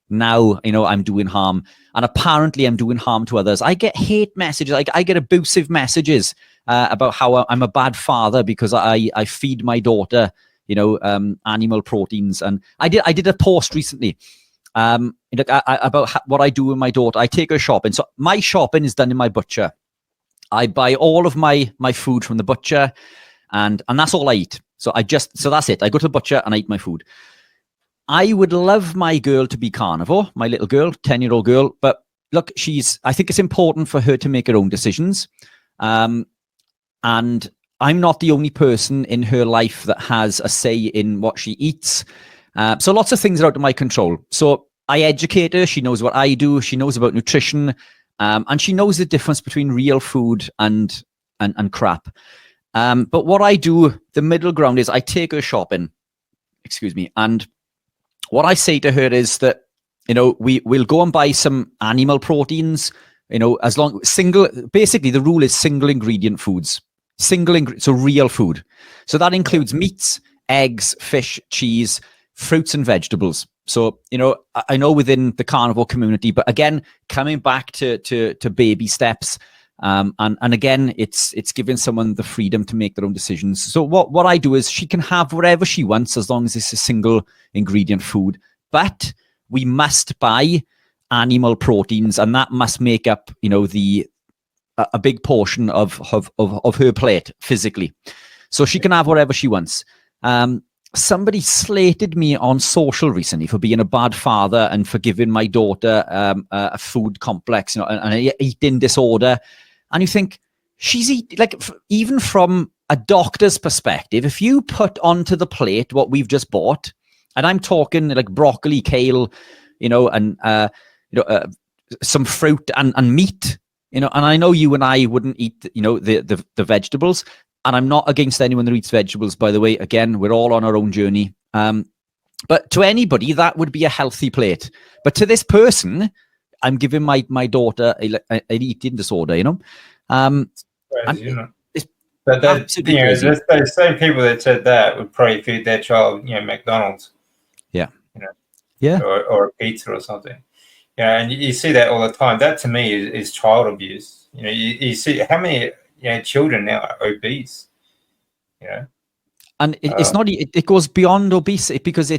Now, you know, I'm doing harm, and apparently I'm doing harm to others. I get hate messages. I get abusive messages about how I'm a bad father because I feed my daughter, you know, animal proteins. And I did a post recently about what I do with my daughter. I take her shopping. So my shopping is done in my butcher. I buy all of my food from the butcher, and that's all I eat. So that's it. I go to the butcher and I eat my food. I would love my girl to be carnivore, my little girl, 10-year-old girl, but look, I think it's important for her to make her own decisions. And I'm not the only person in her life that has a say in what she eats. So lots of things are out of my control. So I educate her. She knows what I do. She knows about nutrition. And she knows the difference between real food and crap. But what I do, the middle ground is I take her shopping, and what I say to her is that, we'll go and buy some animal proteins, basically the rule is single ingredient foods, so real food. So that includes meats, eggs, fish, cheese, fruits and vegetables. So, I know within the carnivore community, but again, coming back to baby steps, and again, it's giving someone the freedom to make their own decisions. So what I do is she can have whatever she wants as long as it's a single ingredient food, but we must buy animal proteins, and that must make up, a big portion of her plate physically. So she can have whatever she wants. Somebody slated me on social recently for being a bad father and for giving my daughter a food complex, and an eating disorder. And you think, even from a doctor's perspective, if you put onto the plate what we've just bought, and I'm talking like broccoli, kale, and some fruit and meat, and I know you and I wouldn't eat, the vegetables. And I'm not against anyone that eats vegetables, by the way. Again, we're all on our own journey. But to anybody, that would be a healthy plate. But to this person, I'm giving my daughter an eating disorder, Crazy, but those same people that said that would probably feed their child, McDonald's. Yeah. Yeah. Or a pizza or something. And you see that all the time. That to me is child abuse. You see how many children now are obese. And it's not. It goes beyond obesity, because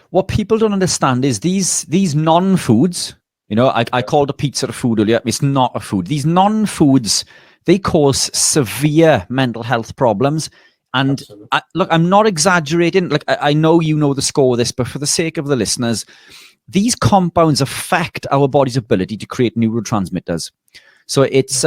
what people don't understand is these non-foods. I called a pizza a food earlier. It's not a food. These non-foods, they cause severe mental health problems. And look, I'm not exaggerating. Like I know you know the score of this, but for the sake of the listeners, these compounds affect our body's ability to create neurotransmitters. So it's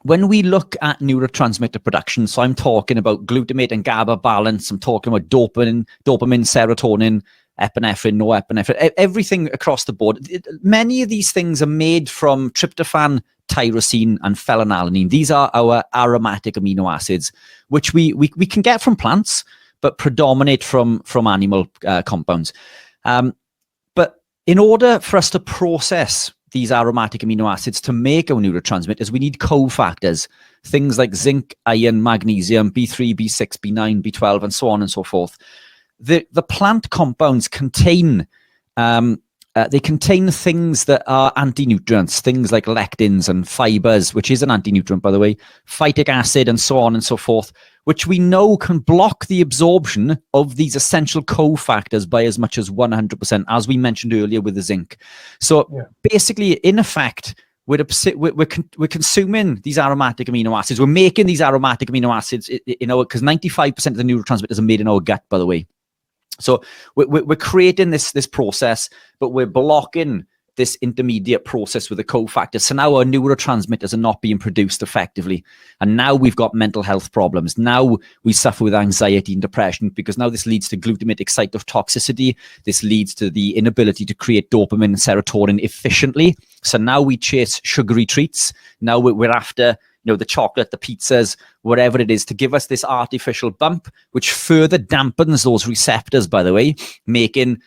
when we look at neurotransmitter production, so I'm talking about glutamate and GABA balance, I'm talking about dopamine, serotonin, epinephrine, norepinephrine, everything across the board. Many of these things are made from tryptophan, tyrosine, and phenylalanine. These are our aromatic amino acids, which we can get from plants, but predominate from animal compounds. But in order for us to process these aromatic amino acids to make our neurotransmitters, we need cofactors, things like zinc, iron, magnesium, B3, B6, B9, B12, and so on and so forth. The plant compounds contain things that are anti-nutrients, things like lectins and fibers, which is an anti-nutrient, by the way, phytic acid, and so on and so forth, which we know can block the absorption of these essential cofactors by as much as 100%, as we mentioned earlier with the zinc. So basically, in effect, we're consuming these aromatic amino acids. We're making these aromatic amino acids, because 95% of the neurotransmitters are made in our gut, by the way. So we're creating this process, but we're blocking this intermediate process with the cofactors. So now our neurotransmitters are not being produced effectively. And now we've got mental health problems. Now we suffer with anxiety and depression, because now this leads to glutamate excitotoxicity. This leads to the inability to create dopamine and serotonin efficiently. So now we chase sugary treats. Now we're after the chocolate, the pizzas, whatever it is, to give us this artificial bump, which further dampens those receptors, by the way, making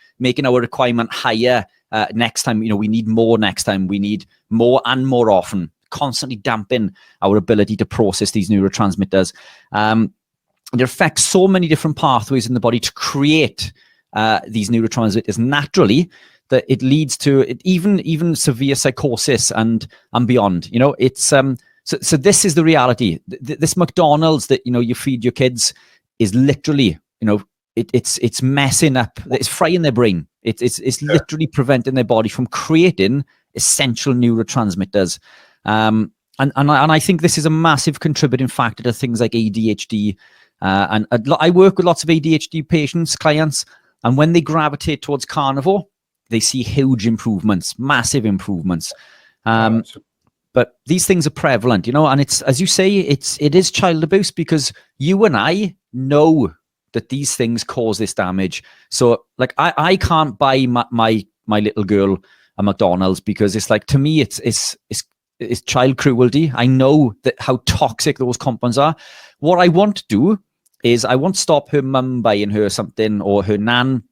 our requirement higher. Next time, we need more next time. We need more and more often, constantly damping our ability to process these neurotransmitters. It affects so many different pathways in the body to create these neurotransmitters naturally, that it leads to even severe psychosis and beyond. It's so this is the reality. This McDonald's that you feed your kids is literally it's messing up. It's frying their brain. It's literally preventing their body from creating essential neurotransmitters. And I think this is a massive contributing factor to things like ADHD. And I work with lots of ADHD patients, clients, and when they gravitate towards carnivore, they see huge improvements, massive improvements. But these things are prevalent, you know, and it's, as you say, it is child abuse, because you and I know that these things cause this damage. So like I can't buy my little girl a McDonald's, because it's like, to me, it's child cruelty. I know that how toxic those compounds are. What I want to do is I won't stop her mum buying her something, or her nan,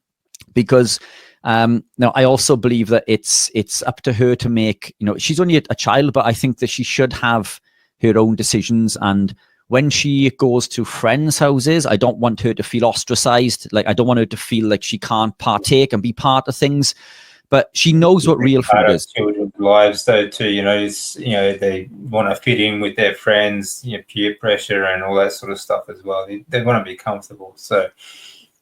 because now I also believe that it's up to her to make, you know, she's only a child, but I think that she should have her own decisions. And when she goes to friends' houses, I don't want her to feel ostracized. Like, I don't want her to feel like she can't partake and be part of things. But she knows what real food is. Children's lives, though, too. You know, it's, you know, they want to fit in with their friends, you know, peer pressure and all that sort of stuff as well. They want to be comfortable. So,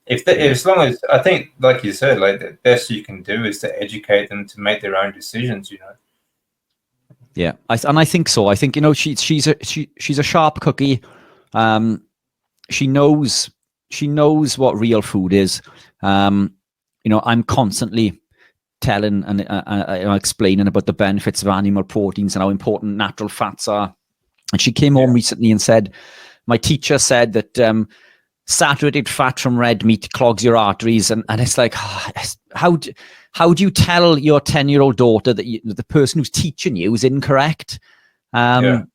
as long as, I think, like you said, like, the best you can do is to educate them to make their own decisions. You know. Yeah, I think so. I think, you know, she's a sharp cookie. She knows what real food is. You know, I'm constantly telling and explaining about the benefits of animal proteins and how important natural fats are. And she came home recently and said, my teacher said that saturated fat from red meat clogs your arteries. And it's like, how do you tell your 10-year-old daughter that the person who's teaching you is incorrect? But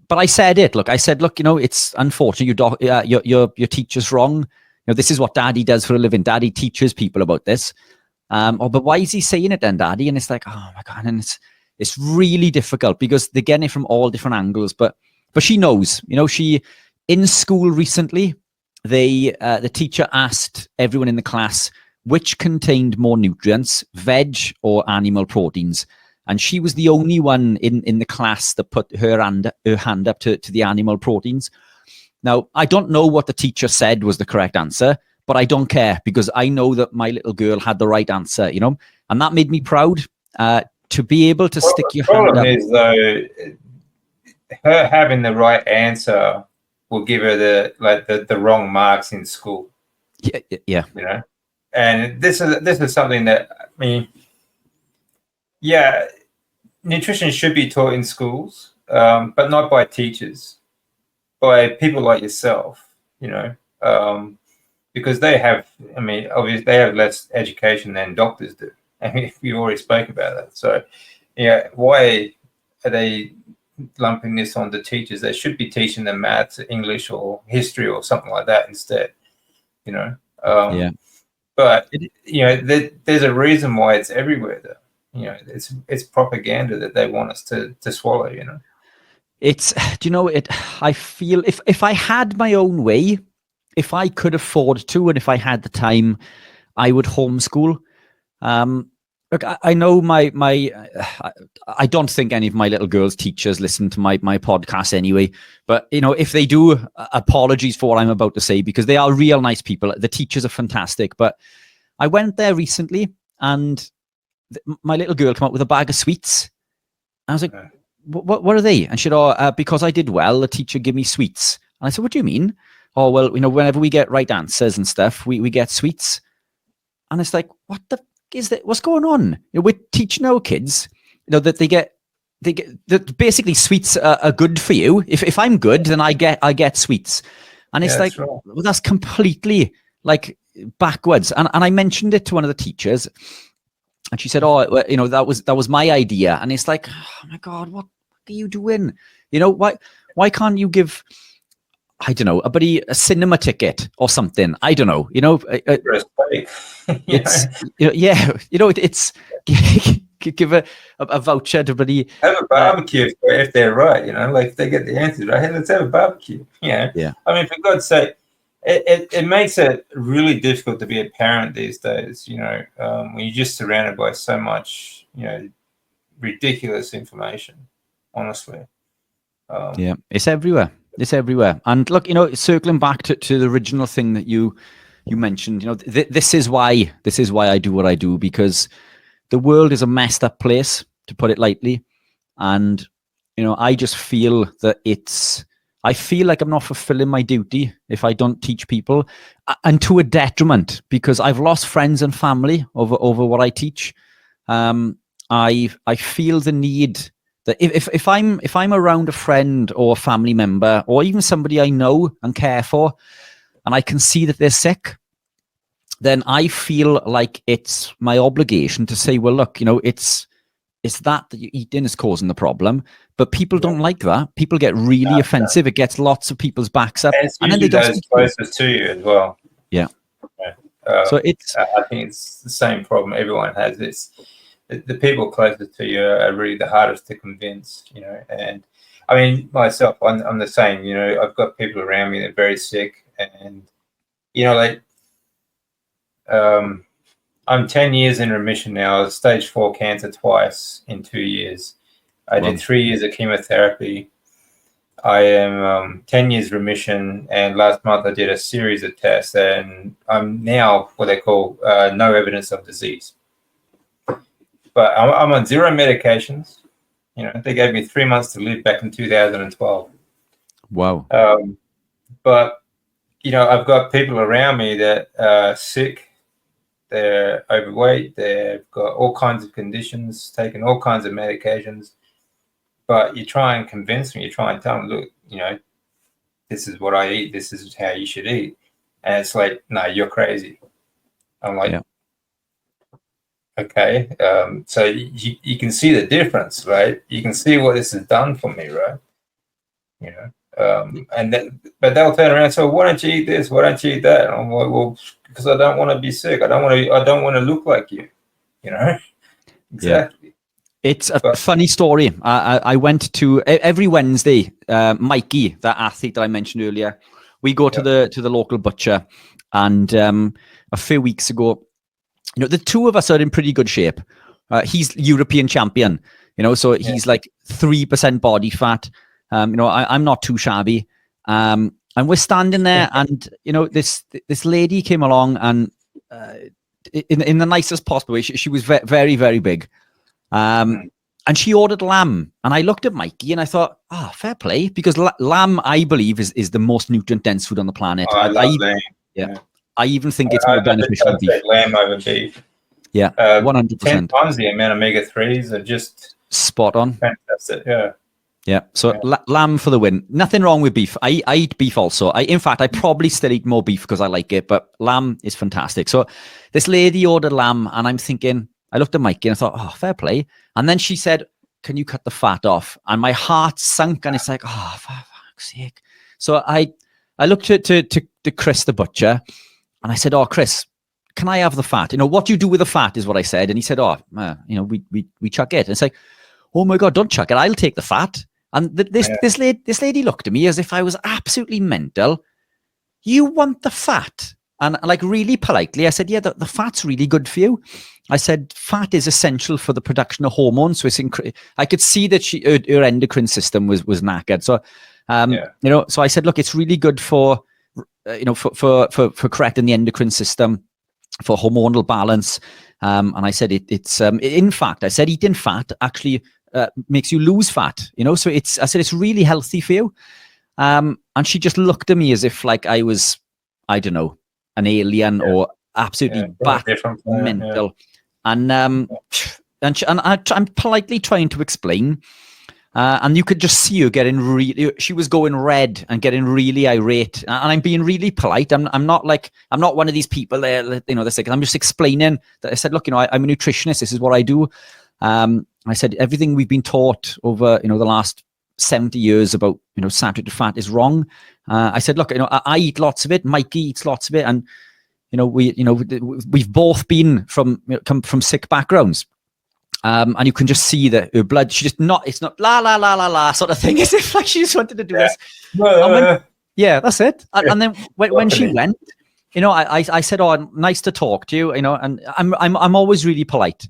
I said it. Look, you know, it's unfortunate your teacher's wrong. You know, this is what Daddy does for a living. Daddy teaches people about this. But why is he saying it then, Daddy? And it's like, oh my God, and it's really difficult, because they're getting it from all different angles. But she knows, you know, in school recently, the teacher asked everyone in the class which contained more nutrients, veg or animal proteins. And she was the only one in the class that put her hand up to the animal proteins. Now, I don't know what the teacher said was the correct answer, but I don't care, because I know that my little girl had the right answer, you know, and that made me proud to be able to stick your hand up. The problem is, though, her having the right answer will give her the wrong marks in school. Yeah. You know, and this is something that, I mean, nutrition should be taught in schools, but not by teachers, by people like yourself. You know. Because they have, I mean, obviously they have less education than doctors do. I mean, we already spoke about that. So, yeah, why are they lumping this on the teachers? They should be teaching them maths, English, or history, or something like that instead. You know. But you know, there's a reason why it's everywhere, though. You know, it's propaganda that they want us to swallow. You know. It's, do you know, I feel if I had my own way, if I could afford to, and if I had the time, I would homeschool. Look, I know I don't think any of my little girls' teachers listen to my podcast anyway. But, you know, if they do, apologies for what I'm about to say, because they are real nice people. The teachers are fantastic. But I went there recently, and my little girl came out with a bag of sweets. I was like, what are they? And she said, because I did well, the teacher gave me sweets. And I said, what do you mean? Oh, well, you know, whenever we get right answers and stuff, we get sweets. And it's like, what the is that? What's going on? You know, we're teaching our kids, you know, that they get that basically sweets are good for you. If I'm good, then I get sweets. And it's like, well, that's completely like backwards. And I mentioned it to one of the teachers, and she said, oh, you know, that was my idea. And it's like, oh my God, what are you doing? You know, why can't you give, I don't know, a cinema ticket or something? I don't know. You know, it's it's give a voucher to buddy. Have a barbecue if they're right. You know, like if they get the answers right, hey, let's have a barbecue. You know? Yeah. I mean, for God's sake, it makes it really difficult to be a parent these days. You know, when you're just surrounded by so much, you know, ridiculous information. Honestly. Yeah, it's everywhere. It's everywhere. And look, you know, circling back to the original thing that you mentioned, you know, this is why I do what I do, because the world is a messed up place, to put it lightly. And, you know, I just feel that I feel like I'm not fulfilling my duty if I don't teach people, and to a detriment, because I've lost friends and family over what I teach. I feel the need that if I'm around a friend or a family member or even somebody I know and care for, and I can see that they're sick, then I feel like it's my obligation to say, well, look, it's that you're eating is causing the problem. But people don't like that. People get really offensive. It gets lots of people's backs up. And it's and then they usually don't those closest to you as well. Yeah. So it's I think it's the same problem everyone has. It's the people closest to you are really the hardest to convince, and I mean, myself, I'm the same, I've got people around me that are very sick, and, I'm 10 years in remission now. Stage 4 cancer twice in 2 years. I did 3 years of chemotherapy. I am 10 years remission, and last month I did a series of tests, and I'm now what they call no evidence of disease. But I'm on 0 medications. They gave me 3 months to live back in 2012. Wow. But, I've got people around me that are sick. They're overweight. They've got all kinds of conditions, taking all kinds of medications. But you try and convince them. You try and tell them, look, this is what I eat. This is how you should eat. And it's like, no, you're crazy. I'm like, okay. So you can see the difference, right? You can see what this has done for me, right? But they'll turn around and say, why don't you eat this? Why don't you eat that? And I'm like, well, because I don't want to be sick. I don't want to look like you. Exactly. Yeah. It's a funny story. I went to every Wednesday. Mikey, that athlete that I mentioned earlier, we go to the local butcher, and a few weeks ago, the two of us are in pretty good shape. He's European champion, so he's like 3% body fat. I'm not too shabby. And we're standing there, and this lady came along, and in the nicest possible way, she was very, very big. And she ordered lamb, and I looked at Mikey and I thought, fair play, because lamb, I believe, is the most nutrient dense food on the planet. I love lamb. Yeah. I even think it's more beneficial than beef. Lamb over beef. Yeah, 100%. 10 times the amount of omega-3s are just spot on. Fantastic. Yeah. Yeah, so lamb for the win. Nothing wrong with beef. I eat beef also. In fact, I probably still eat more beef because I like it, but lamb is fantastic. So this lady ordered lamb, and I'm thinking, I looked at Mikey and I thought, fair play. And then she said, can you cut the fat off? And my heart sunk, and it's like, for fuck's sake. So I looked to Chris, the butcher, and I said, Chris, can I have the fat? What do you do with the fat is what I said. And he said, we chuck it. And it's like, oh my God, don't chuck it. I'll take the fat. And this lady looked at me as if I was absolutely mental. You want the fat? And like really politely, I said, yeah, the fat's really good for you. I said, fat is essential for the production of hormones. So I could see that her endocrine system was knackered. So, so I said, look, it's really good for correcting the endocrine system, for hormonal balance. And I said, in fact, I said, eating fat actually makes you lose fat, so I said, it's really healthy for you. And she just looked at me as if like I was, I don't know, an alien or absolutely mental. And I'm politely trying to explain, and you could just see her she was going red and getting really irate, and I'm being really polite. I'm not one of these people there, that's like, I'm just explaining that. I said, look, I'm a nutritionist. This is what I do. I said, everything we've been taught over, the last 70 years about, saturated fat is wrong. I said, look, I eat lots of it. Mikey eats lots of it. And, we've both been come from sick backgrounds. And you can just see that her blood, it's not la, la, la, la, la sort of thing. As if like she just wanted to do this. That's it. And then when she went, I said, nice to talk to you, and I'm always really polite.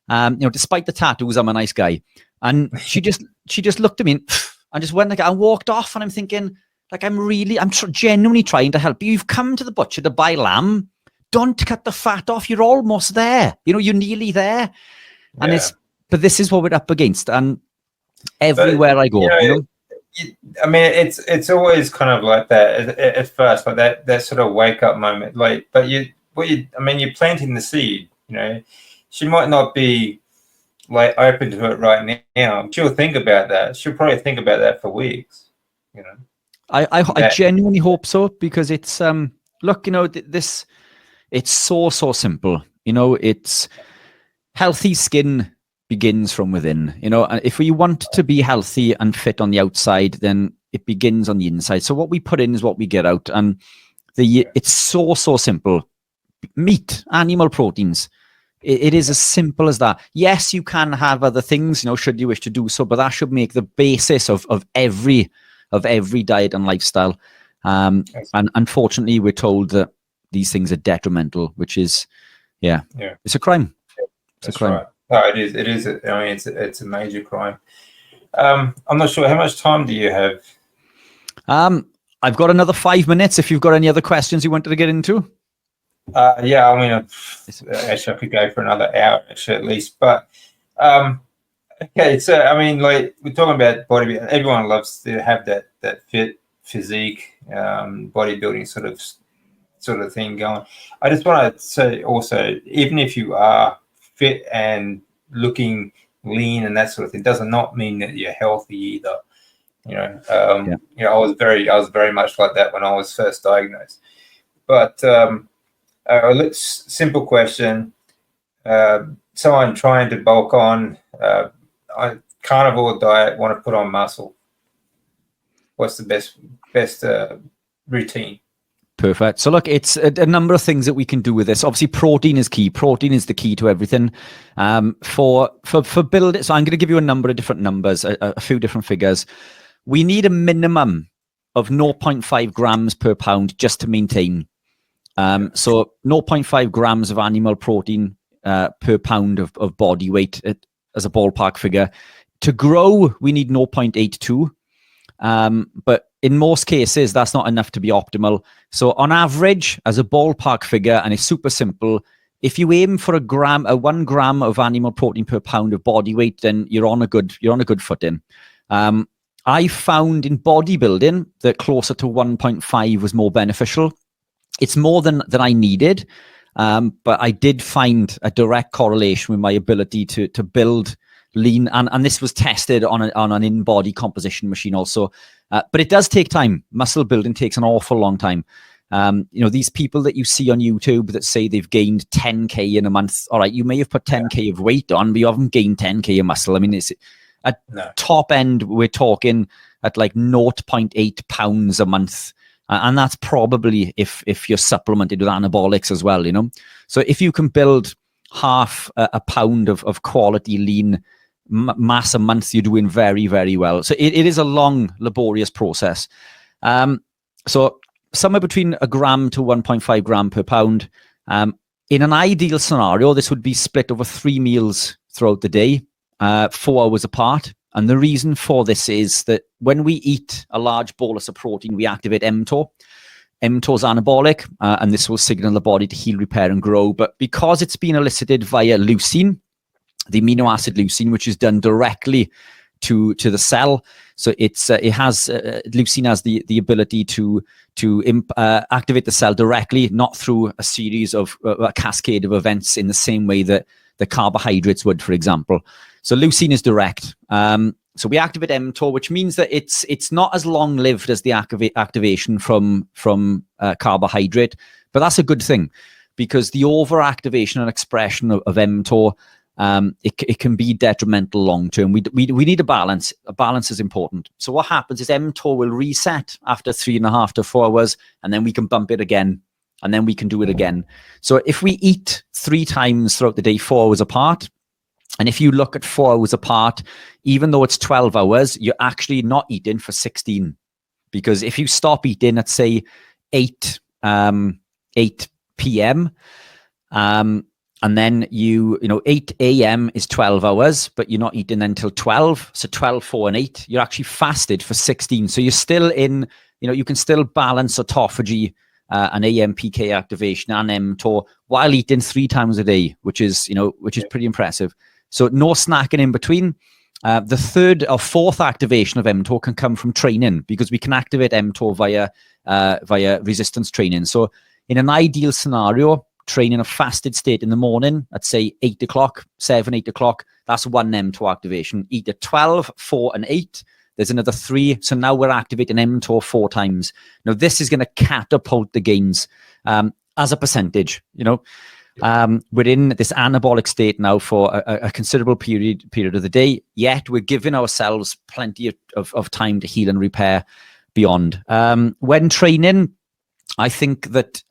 Despite the tattoos, I'm a nice guy. And she just looked at me and just went like, and walked off. And I'm thinking, like, I'm genuinely trying to help you. You've come to the butcher to buy lamb. Don't cut the fat off. You're almost there. You're nearly there. And but this is what we're up against. And everywhere I go, I mean, it's always kind of like that at first, like that sort of wake up moment. Like, but I mean, you're planting the seed. You know, she might not be like open to it right now. She'll think about that. She'll probably think about that for weeks. You know, I genuinely hope so, because it's look, you know, this, it's so simple. You know, it's healthy skin begins from within. You know, and if we want to be healthy and fit on the outside, then it begins on the inside. So what we put in is what we get out, and it's so simple. Meat, animal proteins. It is as simple as that. Yes, you can have other things, you know, should you wish to do so, but that should make the basis of every diet and lifestyle. And unfortunately, we're told that these things are detrimental, which is, it's a crime. It's a crime. Right. No, it is. It is. I mean, it's a major crime. I'm not sure, how much time do you have? I've got another 5 minutes. If you've got any other questions you wanted to get into. Yeah, I mean, actually, I could go for another hour, actually, at least. But okay, so I mean, like, we're talking about bodybuilding. Everyone loves to have that fit physique, bodybuilding sort of thing going. I just want to say also, even if you are fit and looking lean and that sort of thing, does not mean that you're healthy either. You know, you know, I was very much like that when I was first diagnosed. But simple question: someone trying to bulk on, carnivore diet, want to put on muscle. What's the best routine? Perfect. So look, it's a number of things that we can do with this. Obviously, protein is key. Protein is the key to everything. For build, so I'm going to give you a number of different numbers, a few different figures. We need a minimum of 0.5 grams per pound just to maintain. So 0.5 grams of animal protein per pound of body weight as a ballpark figure. To grow, we need 0.82. But in most cases, that's not enough to be optimal. So on average, as a ballpark figure, and it's super simple, if you aim for 1 gram of animal protein per pound of body weight, then you're on a good footing. I found in bodybuilding that closer to 1.5 was more beneficial. It's more than I needed, but I did find a direct correlation with my ability to build lean, and this was tested on an in-body composition machine also. But it does take time. Muscle building takes an awful long time. You know, these people that you see on YouTube that say they've gained 10K in a month. All right, you may have put 10K of weight on, but you haven't gained 10K of muscle. I mean, it's at top end, we're talking at like 0.8 pounds a month. And that's probably if you're supplemented with anabolics as well, you know. So if you can build half a pound of quality lean mass a month, you're doing very, very well. So it is a long, laborious process. So somewhere between 1 gram to 1.5 gram per pound. In an ideal scenario, this would be split over 3 meals throughout the day, 4 hours apart. And the reason for this is that when we eat a large bolus of protein, we activate mTOR. mTOR is anabolic, and this will signal the body to heal, repair, and grow. But because it's been elicited via leucine, the amino acid leucine, which is done directly to the cell, so it has leucine has the ability to activate the cell directly, not through a series of a cascade of events in the same way that the carbohydrates would, for example. So leucine is direct. So we activate mTOR, which means that it's not as long lived as the activation from carbohydrate, but that's a good thing, because the overactivation and expression of mTOR, it can be detrimental long term. We need a balance. A balance is important. So what happens is mTOR will reset after 3.5 to 4 hours, and then we can bump it again, and then we can do it again. So if we eat 3 times throughout the day, 4 hours apart, and if you look at 4 hours apart, even though it's 12 hours, you're actually not eating for 16. Because if you stop eating at, say, 8 p.m., and then you know 8 a.m. is 12 hours, but you're not eating until 12. So 12, 4, and 8, you're actually fasted for 16. So you're still in, you know, you can still balance autophagy, and AMPK activation and mTOR while eating 3 times a day, which is pretty impressive. So no snacking in between. The third or fourth activation of mTOR can come from training, because we can activate mTOR via resistance training. So in an ideal scenario, training a fasted state in the morning at say 8 o'clock, 7, 8 o'clock, that's one mTOR activation. Eat at 12, 4 and 8. There's another 3. So now we're activating mTOR 4 times. Now this is going to catapult the gains as a percentage, we're in this anabolic state now for a considerable period of the day, yet we're giving ourselves plenty of time to heal and repair beyond. When training, I think that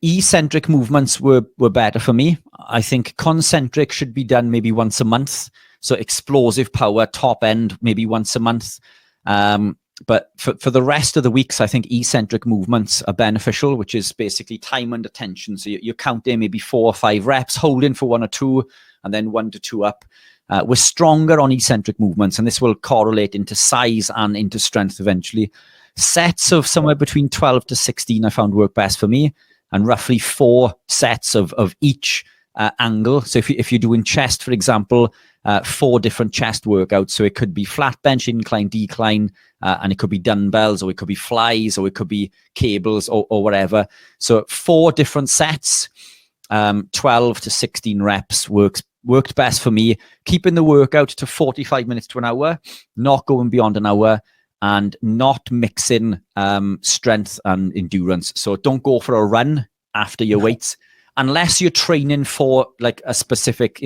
eccentric movements were better for me. I think concentric should be done maybe once a month. So explosive power, top end, maybe once a month. But for the rest of the weeks, I think eccentric movements are beneficial, which is basically time under tension. So you're counting maybe 4 or 5 reps, holding for 1 or 2, and then 1 to 2 up. We're stronger on eccentric movements, and this will correlate into size and into strength eventually. Sets of somewhere between 12 to 16 I found work best for me, and roughly 4 sets of each angle. So if you're doing chest, for example, 4 different chest workouts. So it could be flat bench, incline, decline, and it could be dumbbells, or it could be flies, or it could be cables, or whatever. So 4 different sets, 12 to 16 reps worked best for me. Keeping the workout to 45 minutes to an hour, not going beyond an hour, and not mixing strength and endurance. So don't go for a run after your weights, unless you're training for like a specific,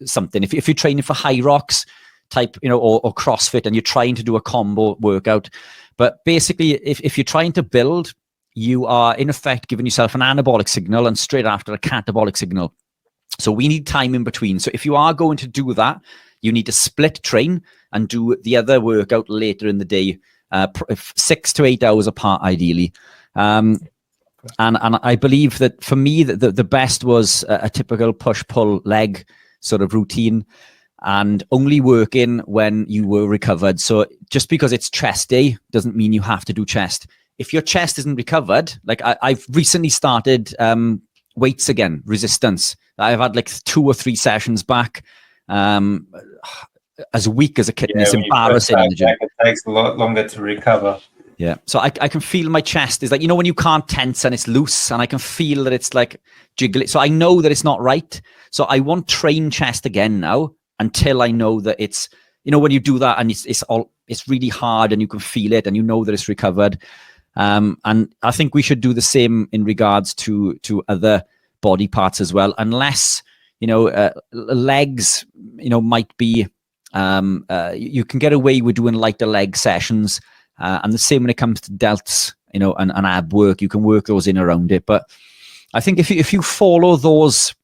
something. If you're training for high rocks type, or CrossFit, and you're trying to do a combo workout. But basically, if you're trying to build, you are in effect giving yourself an anabolic signal and straight after a catabolic signal. So we need time in between. So if you are going to do that, you need to split train and do the other workout later in the day, 6 to 8 hours apart, ideally. And I believe that for me, the best was a typical push-pull leg sort of routine, and only working when you were recovered. So just because it's chest day doesn't mean you have to do chest. If your chest isn't recovered, like I've recently started weights again, resistance. I've had like 2 or 3 sessions back, as weak as a kitten. It's embarrassing. It takes a lot longer to recover. Yeah. So I can feel my chest is like, when you can't tense and it's loose, and I can feel that it's like jiggling. So I know that it's not right. So I won't train chest again now until I know that it's, when you do that and it's really hard and you can feel it and you know that it's recovered. And I think we should do the same in regards to other body parts as well, unless, legs, might be, you can get away with doing lighter leg sessions. And the same when it comes to delts, and ab work, you can work those in around it. But I think if you follow those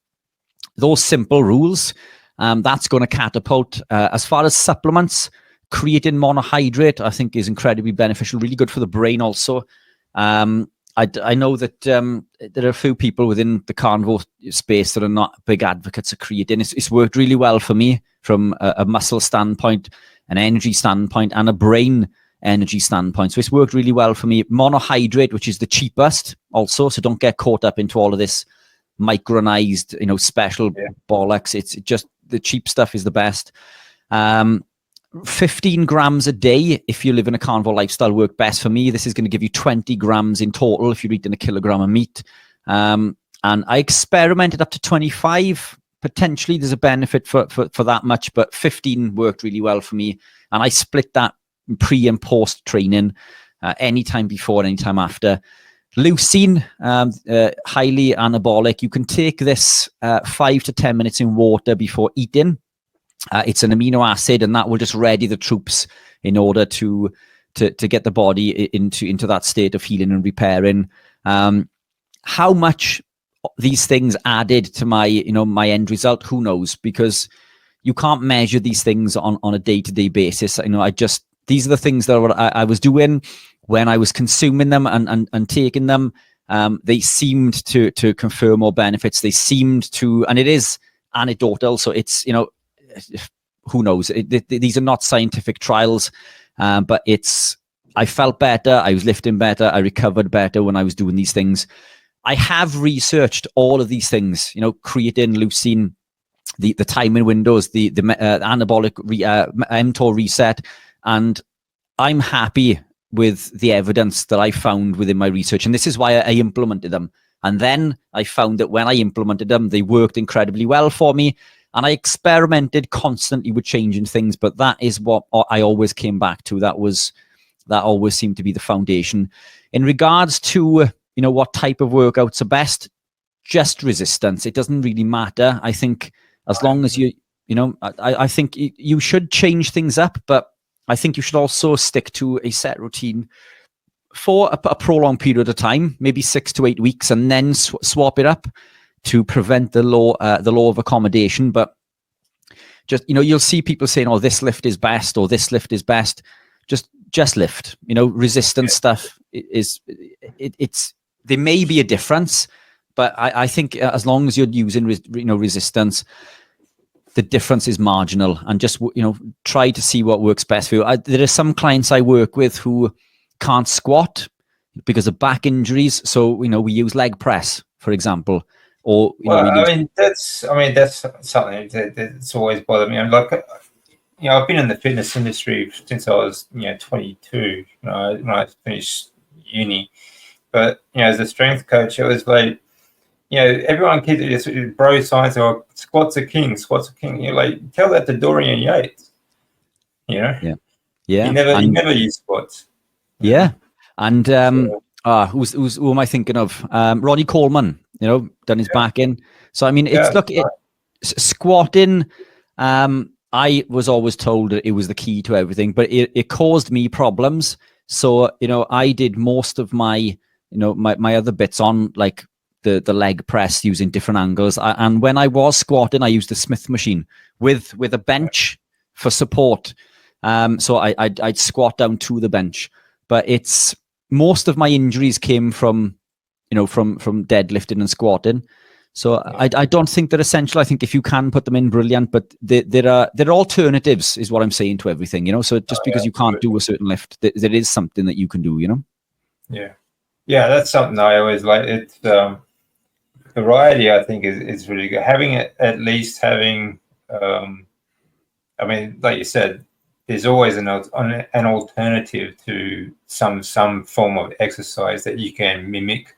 simple rules, that's going to catapult. As far as supplements, creatine monohydrate, I think, is incredibly beneficial, really good for the brain also. I know that there are a few people within the carnivore space that are not big advocates of creatine. It's worked really well for me from a muscle standpoint, an energy standpoint, and a brain energy standpoint. So it's worked really well for me. Monohydrate, which is the cheapest also, so don't get caught up into all of this micronized, special bollocks. It's just the cheap stuff is the best. 15 grams a day if you live in a carnivore lifestyle work best for me. This is going to give you 20 grams in total if you're eating a kilogram of meat. And I experimented up to 25. Potentially there's a benefit for that much, but 15 worked really well for me. And I split that pre and post training, anytime before, anytime after. Leucine, highly anabolic. You can take this 5 to 10 minutes in water before eating. It's an amino acid, and that will just ready the troops in order to get the body into that state of healing and repairing. How much these things added to my my end result, who knows? Because you can't measure these things on a day-to-day basis. These are the things that I was doing when I was consuming them and taking them. They seemed to confer more benefits. They seemed to, and it is anecdotal, so it's, who knows? These are not scientific trials, but I felt better. I was lifting better. I recovered better when I was doing these things. I have researched all of these things, creatine, leucine, timing windows, the anabolic mTOR reset, and I'm happy with the evidence that I found within my research, and this is why I implemented them. And then I found that when I implemented them, they worked incredibly well for me. And I experimented constantly with changing things, but that is what I always came back to. That always seemed to be the foundation. In regards to, what type of workouts are best, just resistance. It doesn't really matter. I think as long as I think you should change things up, but I think you should also stick to a set routine for a prolonged period of time, maybe 6 to 8 weeks, and then swap it up to prevent the law of accommodation. But just, you'll see people saying, oh, this lift is best, or this lift is best. Just lift. Resistance stuff it's there may be a difference, but I think as long as you're using resistance, the difference is marginal, and just try to see what works best for you. There are some clients I work with who can't squat because of back injuries, so we use leg press, for example. Or that's something that's always bothered me. I'm like, I've been in the fitness industry since I was 22 when I finished uni. But as a strength coach, it was like, everyone keeps this bro science, or squats are king. You're like, tell that to Dorian Yates. Yeah. You never use squats. Yeah, and who am I thinking of? Ronnie Coleman. Done his back in. So squatting. I was always told that it was the key to everything, but it caused me problems. So I did most of my my other bits on like the leg press using different angles. And when I was squatting, I used the Smith machine with a bench for support. So I'd squat down to the bench, but most of my injuries came from deadlifting and squatting. So I don't think they're essential. I think if you can put them in, brilliant. But there are alternatives, is what I'm saying to everything. So just because you can't do a certain lift, there is something that you can do. Yeah, that's something I always like. It's variety. I think is really good. Having like you said, there's always an alternative to some form of exercise that you can mimic.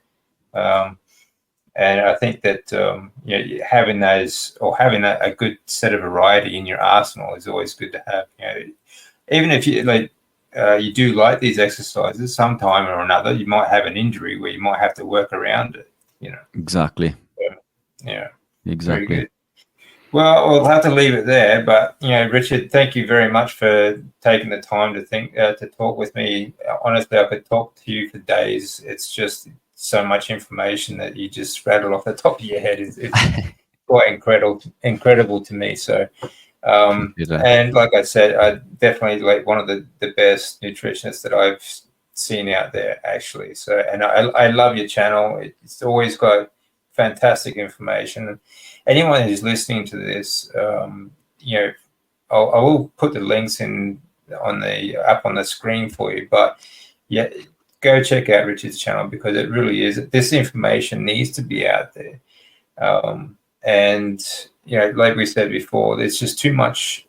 And I think that having those, or having a good set of variety in your arsenal is always good to have. Even if you do like these exercises, sometime or another you might have an injury where you might have to work around it. Exactly. Exactly. Very good. Well, we'll have to leave it there. But Richard, thank you very much for taking the time to talk with me. Honestly, I could talk to you for days. It's just so much information that you just rattle off the top of your head. It's quite incredible to me. So, and like I said, I definitely like one of the best nutritionists that I've seen out there, actually. So, and I love your channel. It's always got fantastic information. Anyone who's listening to this, I will put the links up on the screen for you. But yeah, go check out Richard's channel, because it really is. This information needs to be out there. And like we said before, there's just too much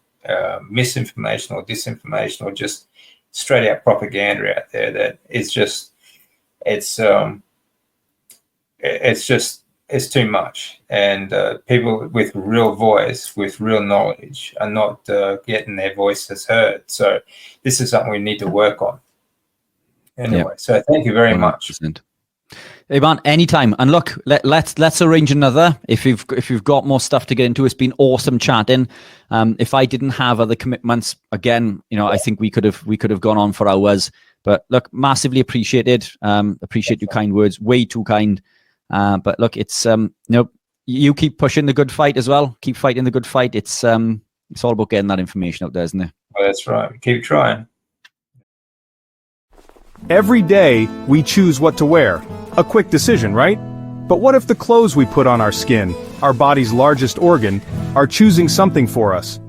misinformation or disinformation or just straight out propaganda out there that it's too much. And people with real voice, with real knowledge, are not getting their voices heard. So this is something we need to work on. Anyway, So thank you very 100%. Much. Hey man, anytime. And look, let's arrange another. If you've got more stuff to get into, it's been awesome chatting. If I didn't have other commitments, again, I think we could have gone on for hours. But look, massively appreciated. Appreciate your kind words. Way too kind. But look, it's you keep pushing the good fight as well. Keep fighting the good fight. It's all about getting that information out there, isn't it? Well, that's right. Keep trying. Every day, we choose what to wear. A quick decision, right? But what if the clothes we put on our skin, our body's largest organ, are choosing something for us?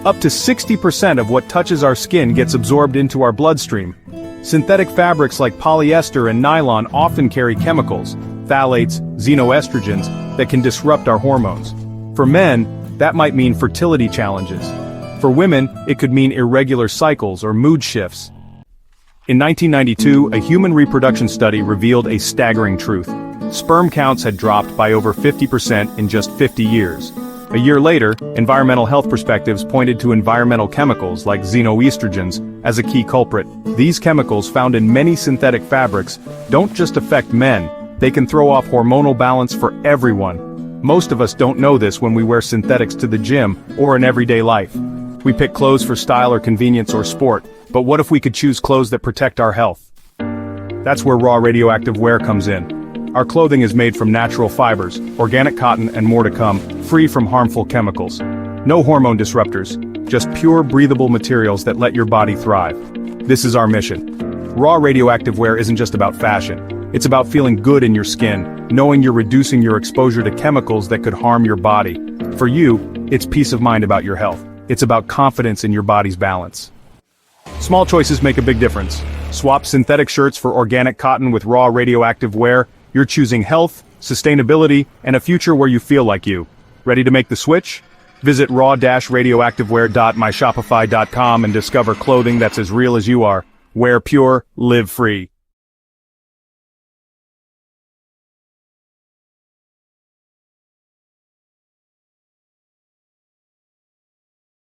Up to 60% of what touches our skin gets absorbed into our bloodstream. Synthetic fabrics like polyester and nylon often carry chemicals, phthalates, xenoestrogens, that can disrupt our hormones. For men, that might mean fertility challenges. For women, it could mean irregular cycles or mood shifts. In 1992, a human reproduction study revealed a staggering truth. Sperm counts had dropped by over 50% in just 50 years. A year later, environmental health perspectives pointed to environmental chemicals like xenoestrogens as a key culprit. These chemicals, found in many synthetic fabrics, don't just affect men, they can throw off hormonal balance for everyone. Most of us don't know this when we wear synthetics to the gym or in everyday life. We pick clothes for style or convenience or sport, but what if we could choose clothes that protect our health? That's where Raw Radioactive Wear comes in. Our clothing is made from natural fibers, organic cotton, and more to come, free from harmful chemicals. No hormone disruptors, just pure breathable materials that let your body thrive. This is our mission. Raw Radioactive Wear isn't just about fashion. It's about feeling good in your skin, knowing you're reducing your exposure to chemicals that could harm your body. For you, it's peace of mind about your health. It's about confidence in your body's balance. Small choices make a big difference. Swap synthetic shirts for organic cotton with Raw Radioactive Wear. You're choosing health, sustainability, and a future where you feel like you. Ready to make the switch? Visit raw-radioactivewear.myshopify.com and discover clothing that's as real as you are. Wear pure, live free.